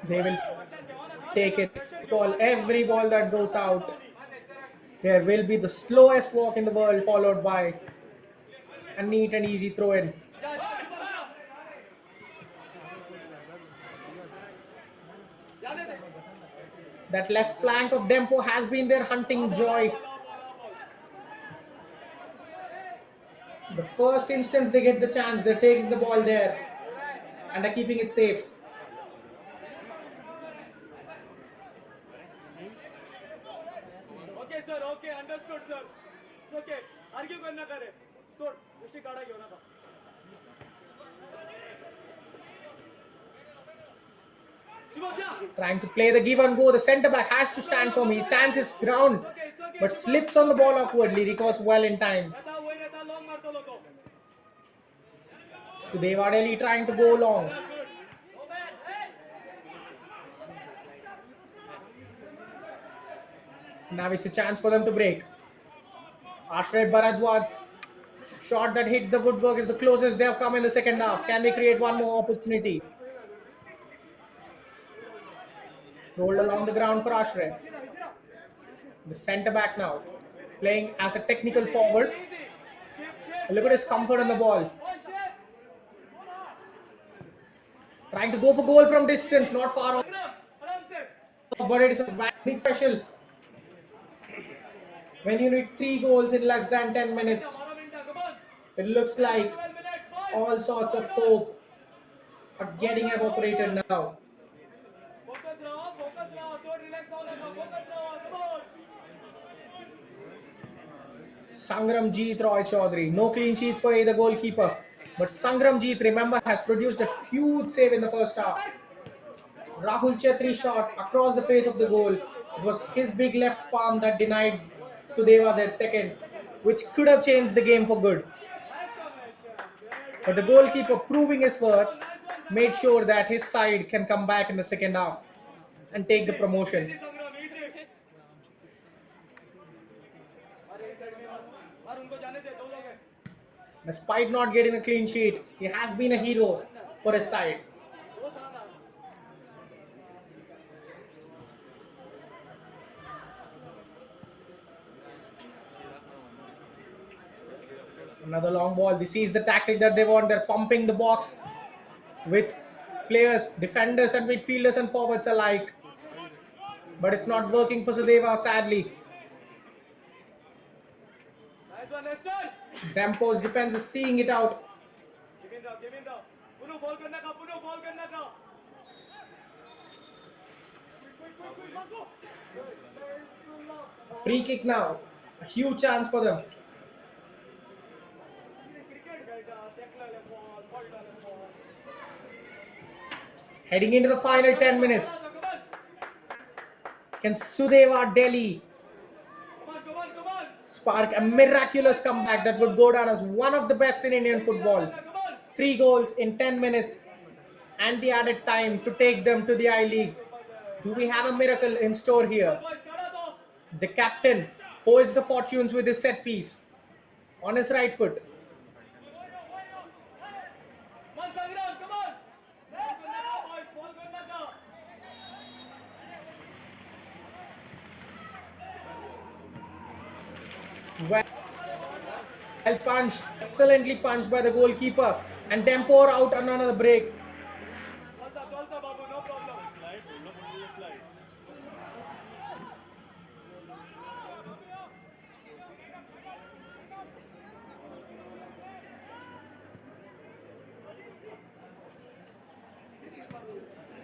They will take it. Ball, every ball that goes out. There will be the slowest walk in the world, followed by a neat and easy throw in. That left flank of Dempo has been their hunting joy. The first instance they get the chance, they're taking the ball there and are keeping it safe. Okay, sir. Okay, understood, sir. It's okay. Argue करना करे. So, दृष्टि काढा घेऊ नका. Trying to play the give and go. The centre back has to stand firm. He stands his ground, but slips on the ball awkwardly. Recovers well in time. long मारतो लोको. Sudeva Delhi trying to go long. Now it's a chance for them to break. Ashray Bharadwaj's shot that hit the woodwork is the closest they have come in the second half. Can they create one more opportunity? Rolled along the ground for Ashray. The centre back now, playing as a technical forward. Easy. Shift. Look at his comfort on the ball. One shift. Trying to go for goal from distance, not far off, Sangram. Aram se. but it is a big special. When you need 3 goals in less than 10 minutes, 12 minutes. Come on. it looks like 12 minutes. Five. all sorts of hope are getting evaporated now. Focus now. Focus now. Don't relax all of them. Focus now. Come on. Sangramjit Roy Chaudhary. No clean sheets for either goalkeeper. But Sangramjit, remember, has produced a huge save in the first half. Rahul Chetri's shot across the face of the goal. It was his big left palm that denied Sudeva their second, which could have changed the game for good. Nice combination. But the goalkeeper, proving his worth, made sure that his side can come back in the second half and take the promotion. Easy Sangram. Easy. अरे इस side में और उनको जाने दे. दो लोग हैं. Despite not getting a clean sheet, he has been a hero for his side. दो था ना. Another long ball. This is the tactic that they want. They're pumping the box with players, defenders and midfielders and forwards alike. But it's not working for Sudeva, sadly. Nice one. Next one. Dempo's defense is seeing it out. Give in now. Give in now. पुनः ball करना का. पुनः ball करना का. A free kick now. A huge chance for them. Cricket बेटा. Tackle ले ball. Ball डाले ball. Heading into the final 10 minutes. Come on. Can Sudeva Delhi Come on. spark a miraculous comeback that would go down as one of the best in Indian football? Come on. 3 goals in 10 minutes and the added time to take them to the I-League. Do we have a miracle in store here? Boys, करा दो. The captain holds the fortunes with his set piece on his right foot. Man Sangram, come on. Ball करना का boys. Ball करना का. Well punched, excellently punched by the goalkeeper, and Dempo out on another break. चलता बाबू. No problem. Slide, पूर्ण पूर्ण slide.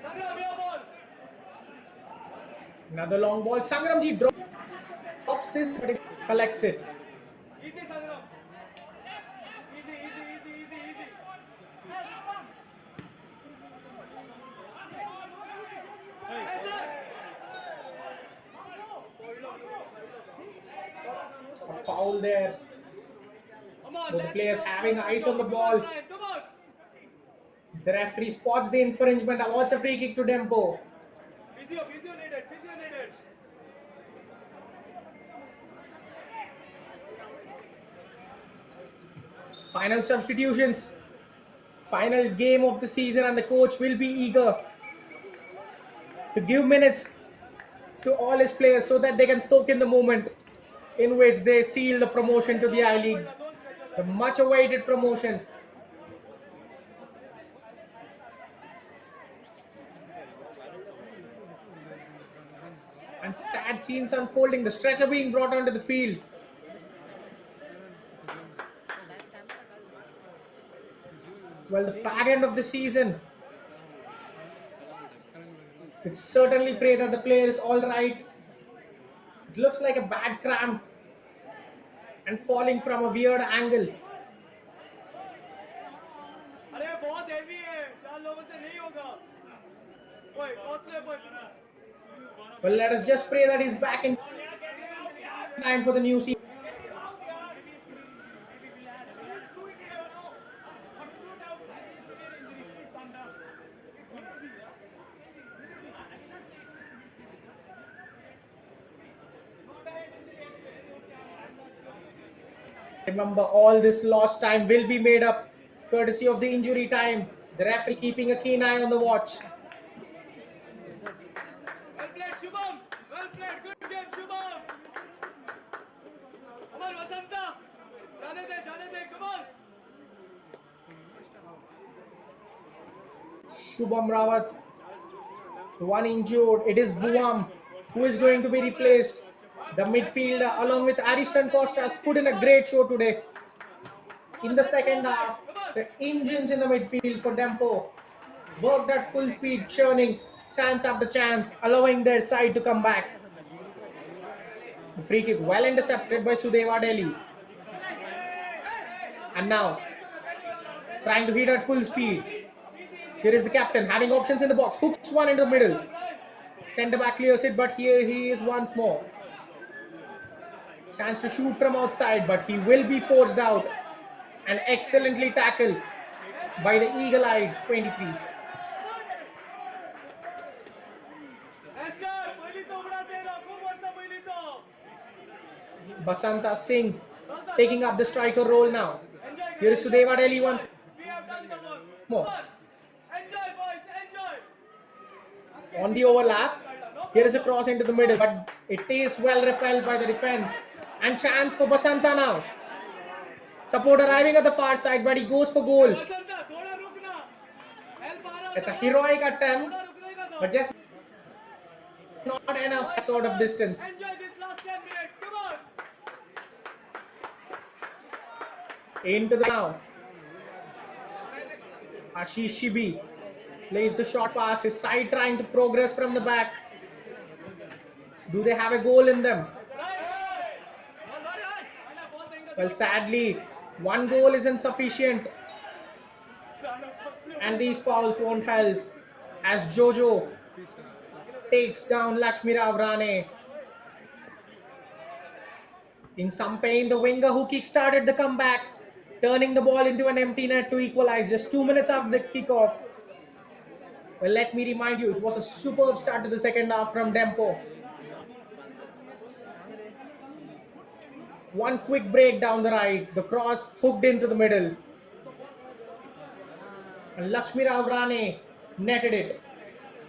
Sangram, your ball. Another long ball. Sangramji drops this, but he collects it. Easy Sangram. Easy. Yes, sir. A foul there. Come on. Both let's players go. having eyes on the ball. Come on. The referee spots the infringement, awards a free kick to Dempo. Physio needed. Final substitutions. Final game of the season, and the coach will be eager to give minutes to all his players so that they can soak in the moment in which they seal the promotion to the I-League. The much awaited promotion. And sad scenes unfolding. The stretcher being brought onto the field. Well, the fag end of the season. It's certainly pray that the player is all right. It looks like a bad cramp and falling from a weird angle. अरे बहुत heavy है. 4 लोगों से नहीं होगा. ओए कौतले बोल. Well, let us just pray that he's back in time for the new season. Remember, all this lost time will be made up courtesy of the injury time. The referee keeping a keen eye on the watch. Well played, Shubham. Well played. Good game, Shubham. Come on, Vasanta. जाने दे. Come on. Shubham Rawat, the one injured. It is Buam who is going to be replaced. The midfielder, along with Ariston Costa, has put in a great show today. In the second half, the engines in the midfield for Dempo worked at full speed, churning chance after chance, allowing their side to come back. The free kick well intercepted by Sudeva Delhi. And now, trying to hit at full speed. Here is the captain having options in the box. Hooks one into the middle. Centre back clears it, but here he is once more. Chance to shoot from outside, but he will be forced out. And excellently tackled by the eagle-eyed 23. Basanta Singh taking up the striker role now. Here is Sudeva Delhi once more. Enjoy, boys. Enjoy. On the overlap, here is a cross into the middle, but it is well repelled by the defense. And chance for Basanta now. Support arriving at the far side, but he goes for goal. It's a heroic attempt, but just not enough sort of distance. Enjoy this last 10 minutes. Come on. Into the now. Ashish Shibi plays the short pass. His side trying to progress from the back. Do they have a goal in them? Well, sadly, one goal isn't sufficient. And these fouls won't help as Jojo takes down Lakshmi Rao Rane. In some pain, the winger who kick-started the comeback, turning the ball into an empty net to equalize just 2 minutes after the kickoff. Well, let me remind you, it was a superb start to the second half from Dempo. One quick break down the right, the cross hooked into the middle. And Lakshmi Rao Rane netted it.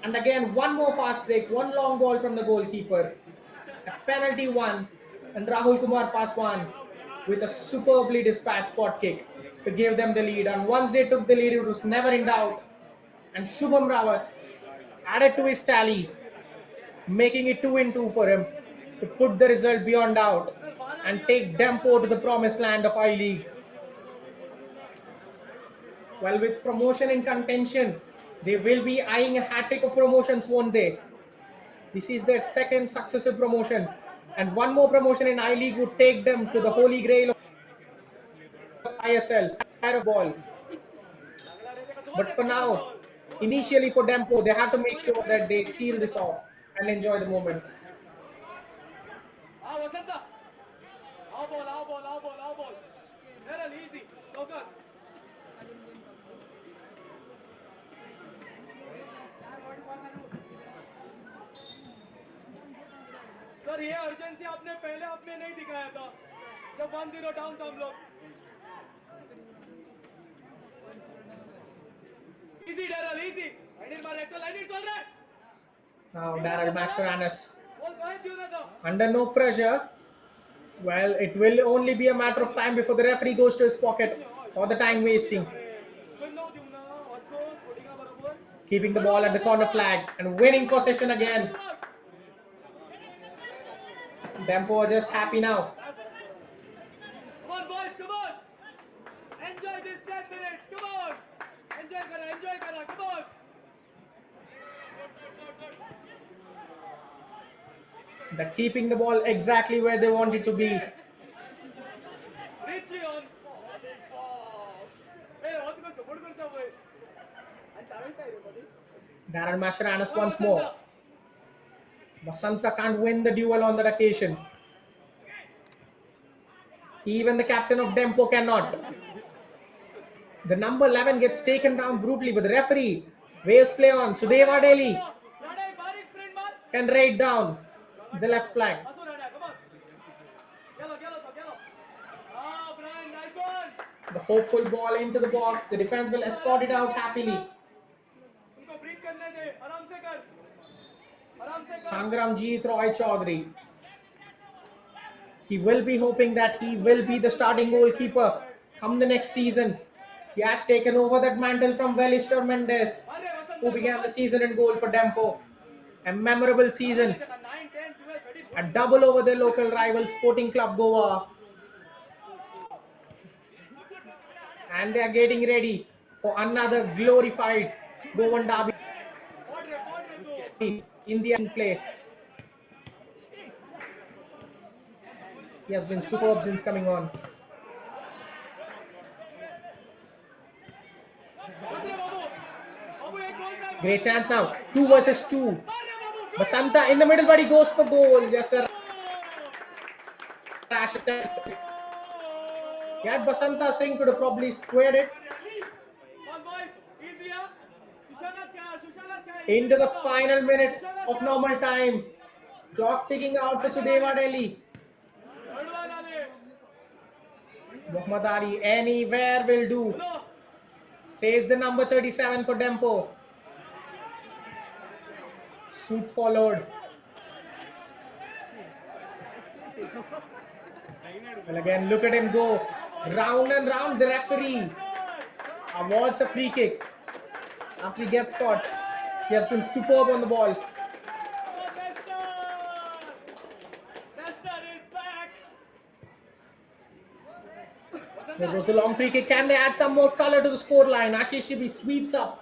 And again, one more fast break, one long ball from the goalkeeper. A penalty one, and Rahul Kumar Paswan with a superbly dispatched spot kick to give them the lead. And once they took the lead, it was never in doubt. And Shubham Rawat added to his tally, making it 2-2 for him to put the result beyond doubt and take Dempo to the promised land of I-League. Well, with promotion in contention, they will be eyeing a hat-trick of promotions, won't they? This is their second successive promotion, and one more promotion in I-League would take them to the holy grail of ISL, ball. But for now, initially for Dempo, they have to make sure that they seal this off and enjoy the moment. Vasanta. Our ball. Very easy. Focus. Sir ये urgency आपने पहले आपने नहीं दिखाया था जब 1-0 down था हम लोग easy Daryl easy I need my rectal I need चल रहा है Now Daryl Mastroiannis बॉल कहाँ दियो ना था under no pressure. Well, it will only be a matter of time before the referee goes to his pocket for the time wasting. Keeping the ball at the corner flag and winning possession again. Dempo are just happy now. Come on boys, come on. Enjoy this 10 minutes. Come on. Enjoy kara. Come on. They're keeping the ball exactly where they want it to be. Richie on. Hey, what do you support करता है? And चालता है रे buddy. Daryl Mastroiannis once more. Basanta can't win the duel on that occasion. Even the captain of Dempo cannot. The number 11 gets taken down brutally, but the referee waves play on. Sudeva Delhi can raid down the left flank. The hopeful ball into the box. The defense will escort it out happily. उनको break करने दे, आराम से कर, आराम से कर. Sangramjit Roy Chaudhary. He will be hoping that he will be the starting goalkeeper come the next season. He has taken over that mantle from Welister Mendes, who began the season in goal for Dempo. A memorable season, 9, 10, 12, 13, a double over their local rival Sporting Club Goa. And they are getting ready for another glorified Goan derby in the end play. He has been superb since coming on. Great chance now. 2 versus 2. Basanta in the middle, but he goes for goal. Just a rash attempt. Yeah, Basanta Singh could have probably squared it. Into the final minute of normal time. Clock ticking out for Sudeva Delhi. Muhammad Ali, anywhere will do. Says the number 37 for Dempo. Shoot followed. Well, again, look at him go. Round and round. The referee awards a free kick. After he gets caught, he has been superb on the ball. There goes the long free kick. Can they add some more color to the scoreline? Ashish Shibi sweeps up.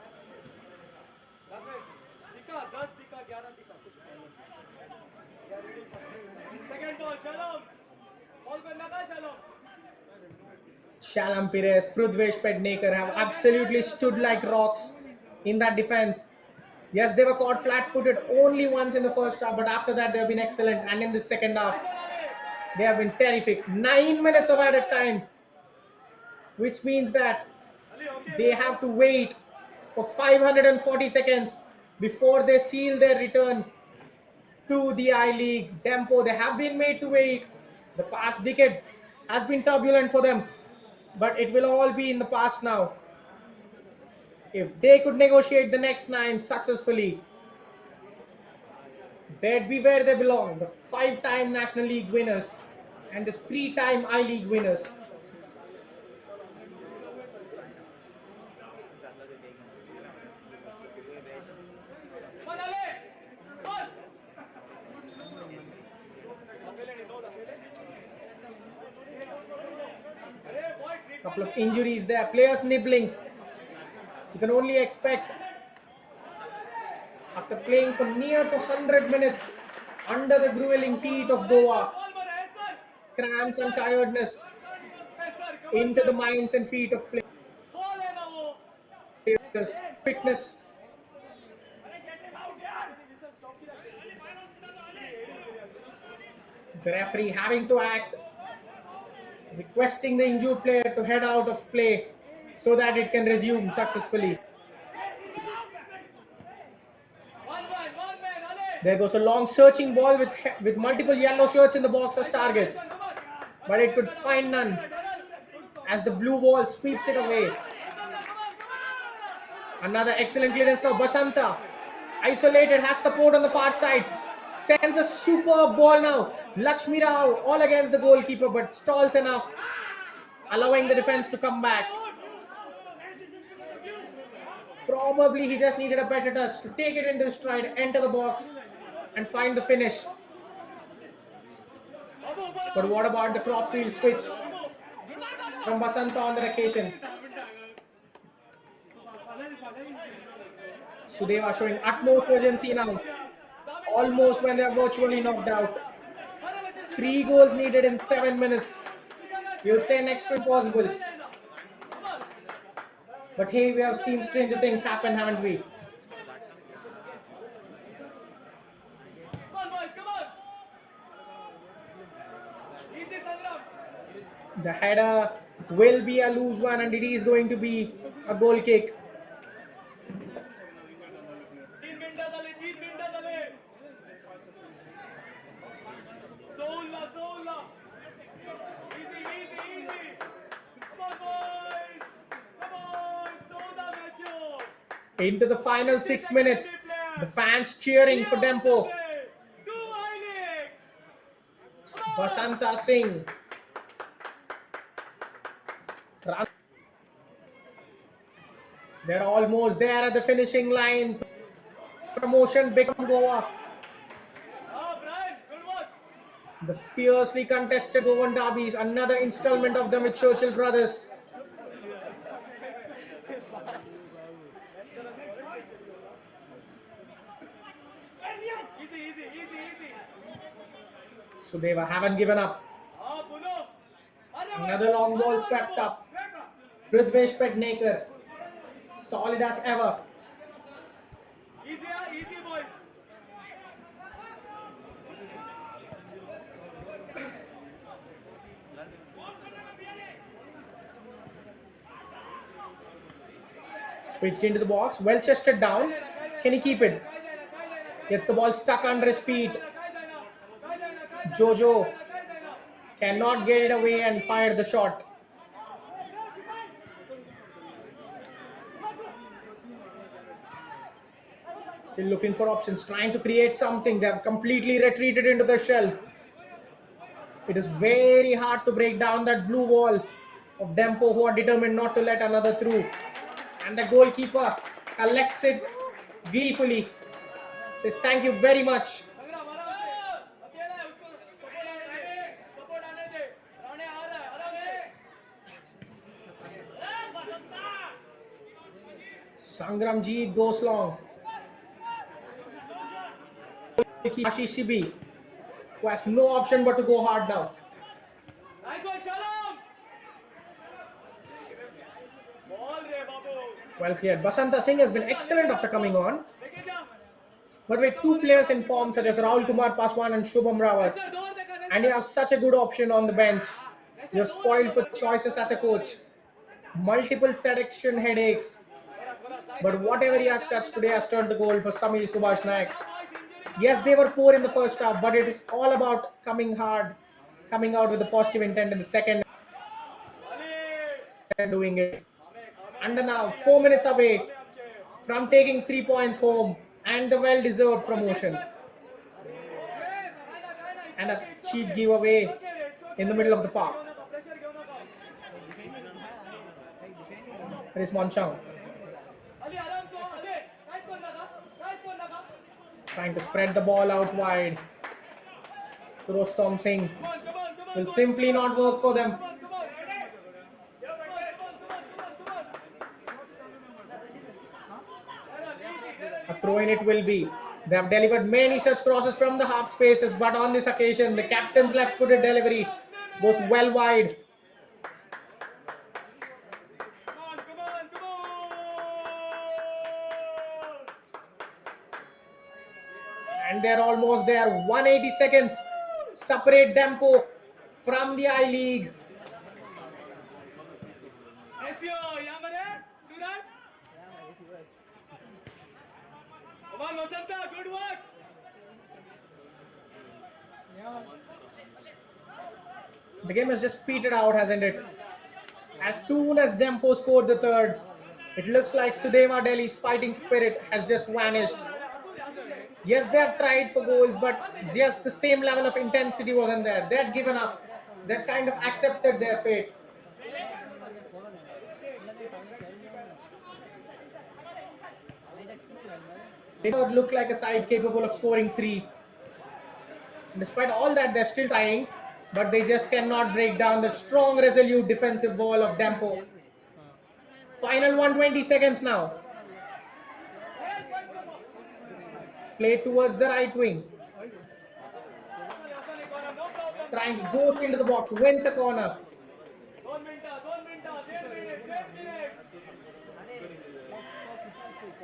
Shalam Pires, Prudvesh Pednekar have absolutely stood like rocks in that defense. Yes, they were caught flat-footed only once in the first half, but after that they have been excellent. And in the second half, they have been terrific. 9 minutes of added time, which means that they have to wait for 540 seconds before they seal their return to the I-League. Dempo, they have been made to wait. The past decade has been turbulent for them, but it will all be in the past now. If they could negotiate the next 9 successfully, they'd be where they belong. The 5-time National League winners and the 3-time I-League winners. Couple of injuries there, players nibbling. You can only expect, after playing for near to 100 minutes under the grueling heat of Goa, cramps and tiredness into the minds and feet of players. Fitness. The referee having to act, requesting the injured player to head out of play so that it can resume successfully. There goes a long searching ball with multiple yellow shirts in the box as targets, but it could find none as the blue wall sweeps it away. Another excellent clearance now. Basanta, isolated, has support on the far side, sends a superb ball now. Lakshmi Rao all against the goalkeeper, but stalls enough, allowing the defense to come back. Probably he just needed a better touch to take it into stride, enter the box, and find the finish. But what about the crossfield switch from Basanta on that occasion? Sudeva showing utmost urgency now, almost when they are virtually knocked out. 3 goals needed in 7 minutes. You would say next to impossible. But hey, we have seen stranger things happen, haven't we? The header will be a loose one, and it is going to be a goal kick. Sola. Easy. Come on, boys. Into the final 6 minutes. The fans cheering for Dempo. Basanta Singh. They're almost there at the finishing line. Promotion become Goa. The fiercely contested Goan derbies, another installment of them with Churchill brothers. Sudeva haven't given up. Another long ball swept up. Prithvesh Pednekar, solid as ever. Easy, boys. Switched into the box, well chested down. Can he keep it? Gets the ball stuck under his feet. Jojo cannot get it away and fired the shot. Still looking for options, trying to create something. They have completely retreated into the shell. It is very hard to break down that blue wall of Dempo, who are determined not to let another through. And the goalkeeper collects it gleefully. Says thank you very much. Sangramjeet goes long. Ashish Sibi, who has no option but to go hard now. Nice one, Shalom. Ball re, babu. Well cleared. Basanta Singh has been excellent after coming on. But with two players in form such as Rahul Kumar Paswan and Shubham Rawat, and you have such a good option on the bench, you're spoiled for choices as a coach. Multiple selection headaches. But whatever he has touched today has turned the goal for Samir Subhash Naik. Yes, they were poor in the first half, but it is all about coming hard, coming out with a positive intent in the second and doing it. And now 4 minutes away from taking 3 points home and the well-deserved promotion. And a cheap giveaway in the middle of the park. There is Monchang. Trying to spread the ball out wide. Rostom Singh will simply not work for them. A throw in it will be. They have delivered many such crosses from the half spaces, but on this occasion, the captain's left-footed delivery goes well wide. And they're almost there. 180 seconds separate Dempo from the I-League. Come on, Vasanta, good work. The game has just petered out, hasn't it? As soon as Dempo scored the third, it looks like Sudeva Delhi's fighting spirit has just vanished. Yes, they have tried for goals, but just the same level of intensity wasn't there. They had given up. They had kind of accepted their fate. They don't look like a side capable of scoring 3. Despite all that, they're still trying, but they just cannot break down the strong, resolute defensive wall of Dempo. Final 120 seconds now. Play towards the right wing. Trying to go into the box, wins a corner.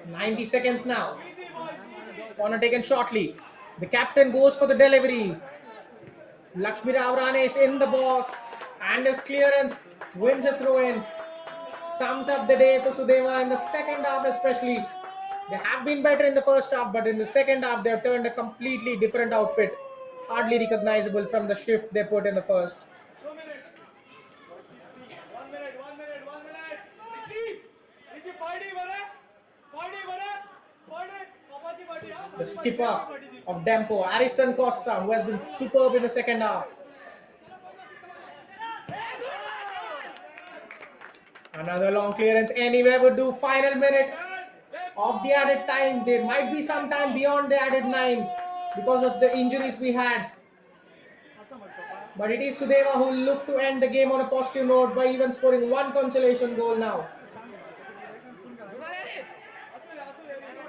90 seconds now. Corner taken shortly. The captain goes for the delivery. Lakshmi Ravrane is in the box, and his clearance wins a throw-in. Sums up the day for Sudeva in the second half especially. They have been better in the first half, but in the second half they have turned a completely different outfit. Hardly recognizable from the shift they put in the first. 2 minutes. 1 minute. Ichi, party, the skipper of Dempo, Ariston Costa, who has been superb in the second half. Another long clearance anywhere would do. Final minute of the added time. There might be some time beyond the added 9 because of the injuries we had. But it is Sudeva who will look to end the game on a positive note by even scoring one consolation goal now.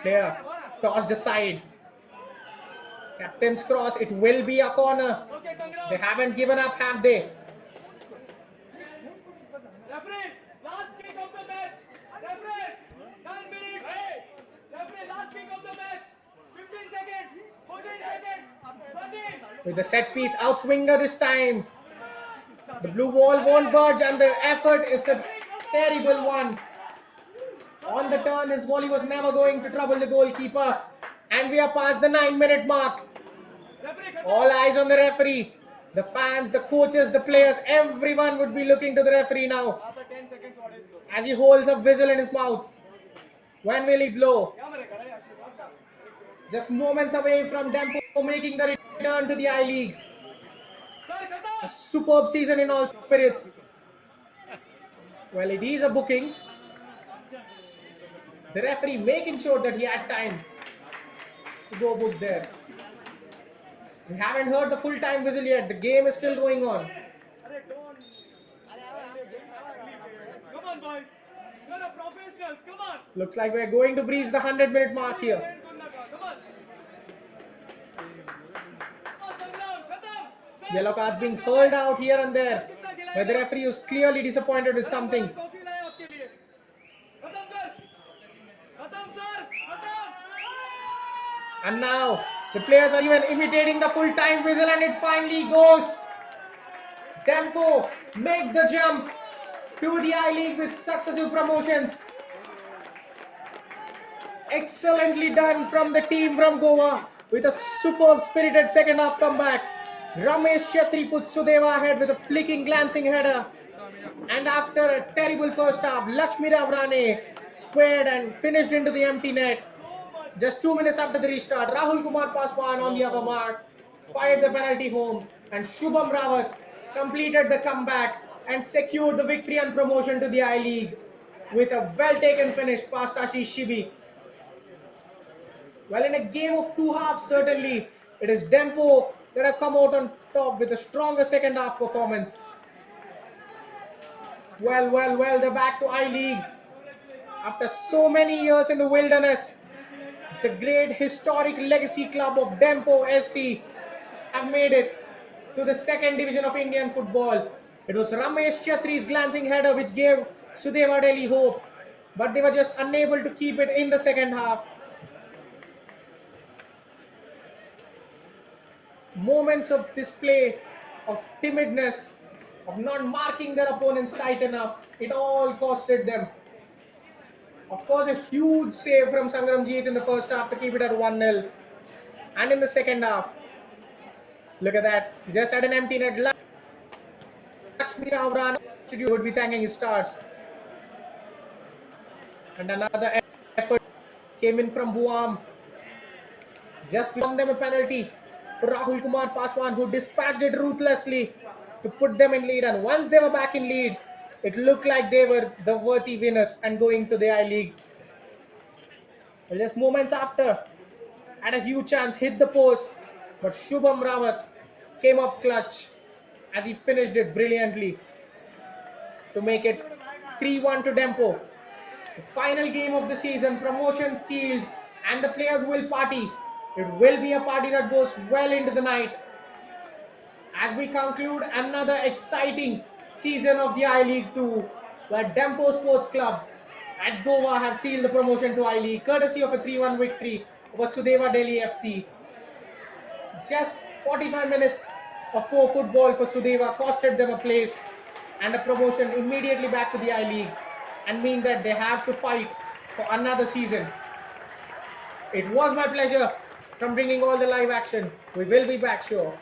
Player tossed aside. Captain's cross. It will be a corner. Okay, Sangram. They haven't given up, have they? Referee, last kick of the match. Referee, 9 minutes. Referee, last kick of the match. 15 seconds. 14 seconds. 13. With the set piece outswinger this time. The blue wall won't budge and the effort is a terrible one. On the turn, his volley was never going to trouble the goalkeeper. And we are past the 9-minute mark. Referee, All eyes on the referee. The fans, the coaches, the players, everyone would be looking to the referee now after 10 seconds, what is it? as he holds a whistle in his mouth. When will he blow? Just moments away from Dempo making the return to the I-League. A superb season in all spirits. Well, it is a booking. The referee making sure that he had time to go book there. We haven't heard the full-time whistle yet. The game is still going on. Come on, boys. You're a professionals. Come on. Looks like we're going to breach the 100-minute mark here. Come on. Come on, Sangram. Khatam. Yellow cards being hurled out here and there, where the referee was clearly disappointed with something. Coffee लाया आपके लिए खत्म कर खत्म sir खत्म And now the players are even imitating the full-time whistle, and it finally goes. Dempo make the jump to the I-League with successive promotions. Excellently done from the team from Goa with a superb spirited second half comeback. Ramesh Chetri puts Sudeva ahead with a flicking glancing header. And after a terrible first half, Lakshmi Ravrane squared and finished into the empty net. Just 2 minutes after the restart, Rahul Kumar Paswan on the other mark fired the penalty home, and Shubham Rawat completed the comeback and secured the victory and promotion to the I-League with a well-taken finish past Ashish Shibi. Well, in a game of two halves, certainly, it is Dempo that have come out on top with a stronger second half performance. Well, they're back to I-League. After so many years in the wilderness, the great historic legacy club of Dempo SC have made it to the second division of Indian football. It was Ramesh Chetri's glancing header which gave Sudeva Delhi hope, but they were just unable to keep it in the second half. Moments of display, of timidness, of not marking their opponents tight enough, it all costed them. Of course, a huge save from Sangramjit in the first half to keep it at 1-0. And in the second half, look at that, just at an empty net, Lakshmi Ravrane would be thanking his stars. And another effort came in from Buam. Just won them a penalty for Rahul Kumar Paswan, who dispatched it ruthlessly to put them in lead. And once they were back in lead, it looked like they were the worthy winners and going to the I-League. Well, just moments after, had a huge chance, hit the post, but Shubham Rawat came up clutch as he finished it brilliantly to make it 3-1 to Dempo. The final game of the season, promotion sealed, and the players will party. It will be a party that goes well into the night as we conclude another exciting season of the I-League 2, where Dempo Sports Club at Goa have sealed the promotion to I-League courtesy of a 3-1 victory over Sudeva Delhi FC. Just 45 minutes of poor football for Sudeva costed them a place and a promotion immediately back to the I-League, and mean that they have to fight for another season. It was my pleasure from bringing all the live action. We will be back, sure.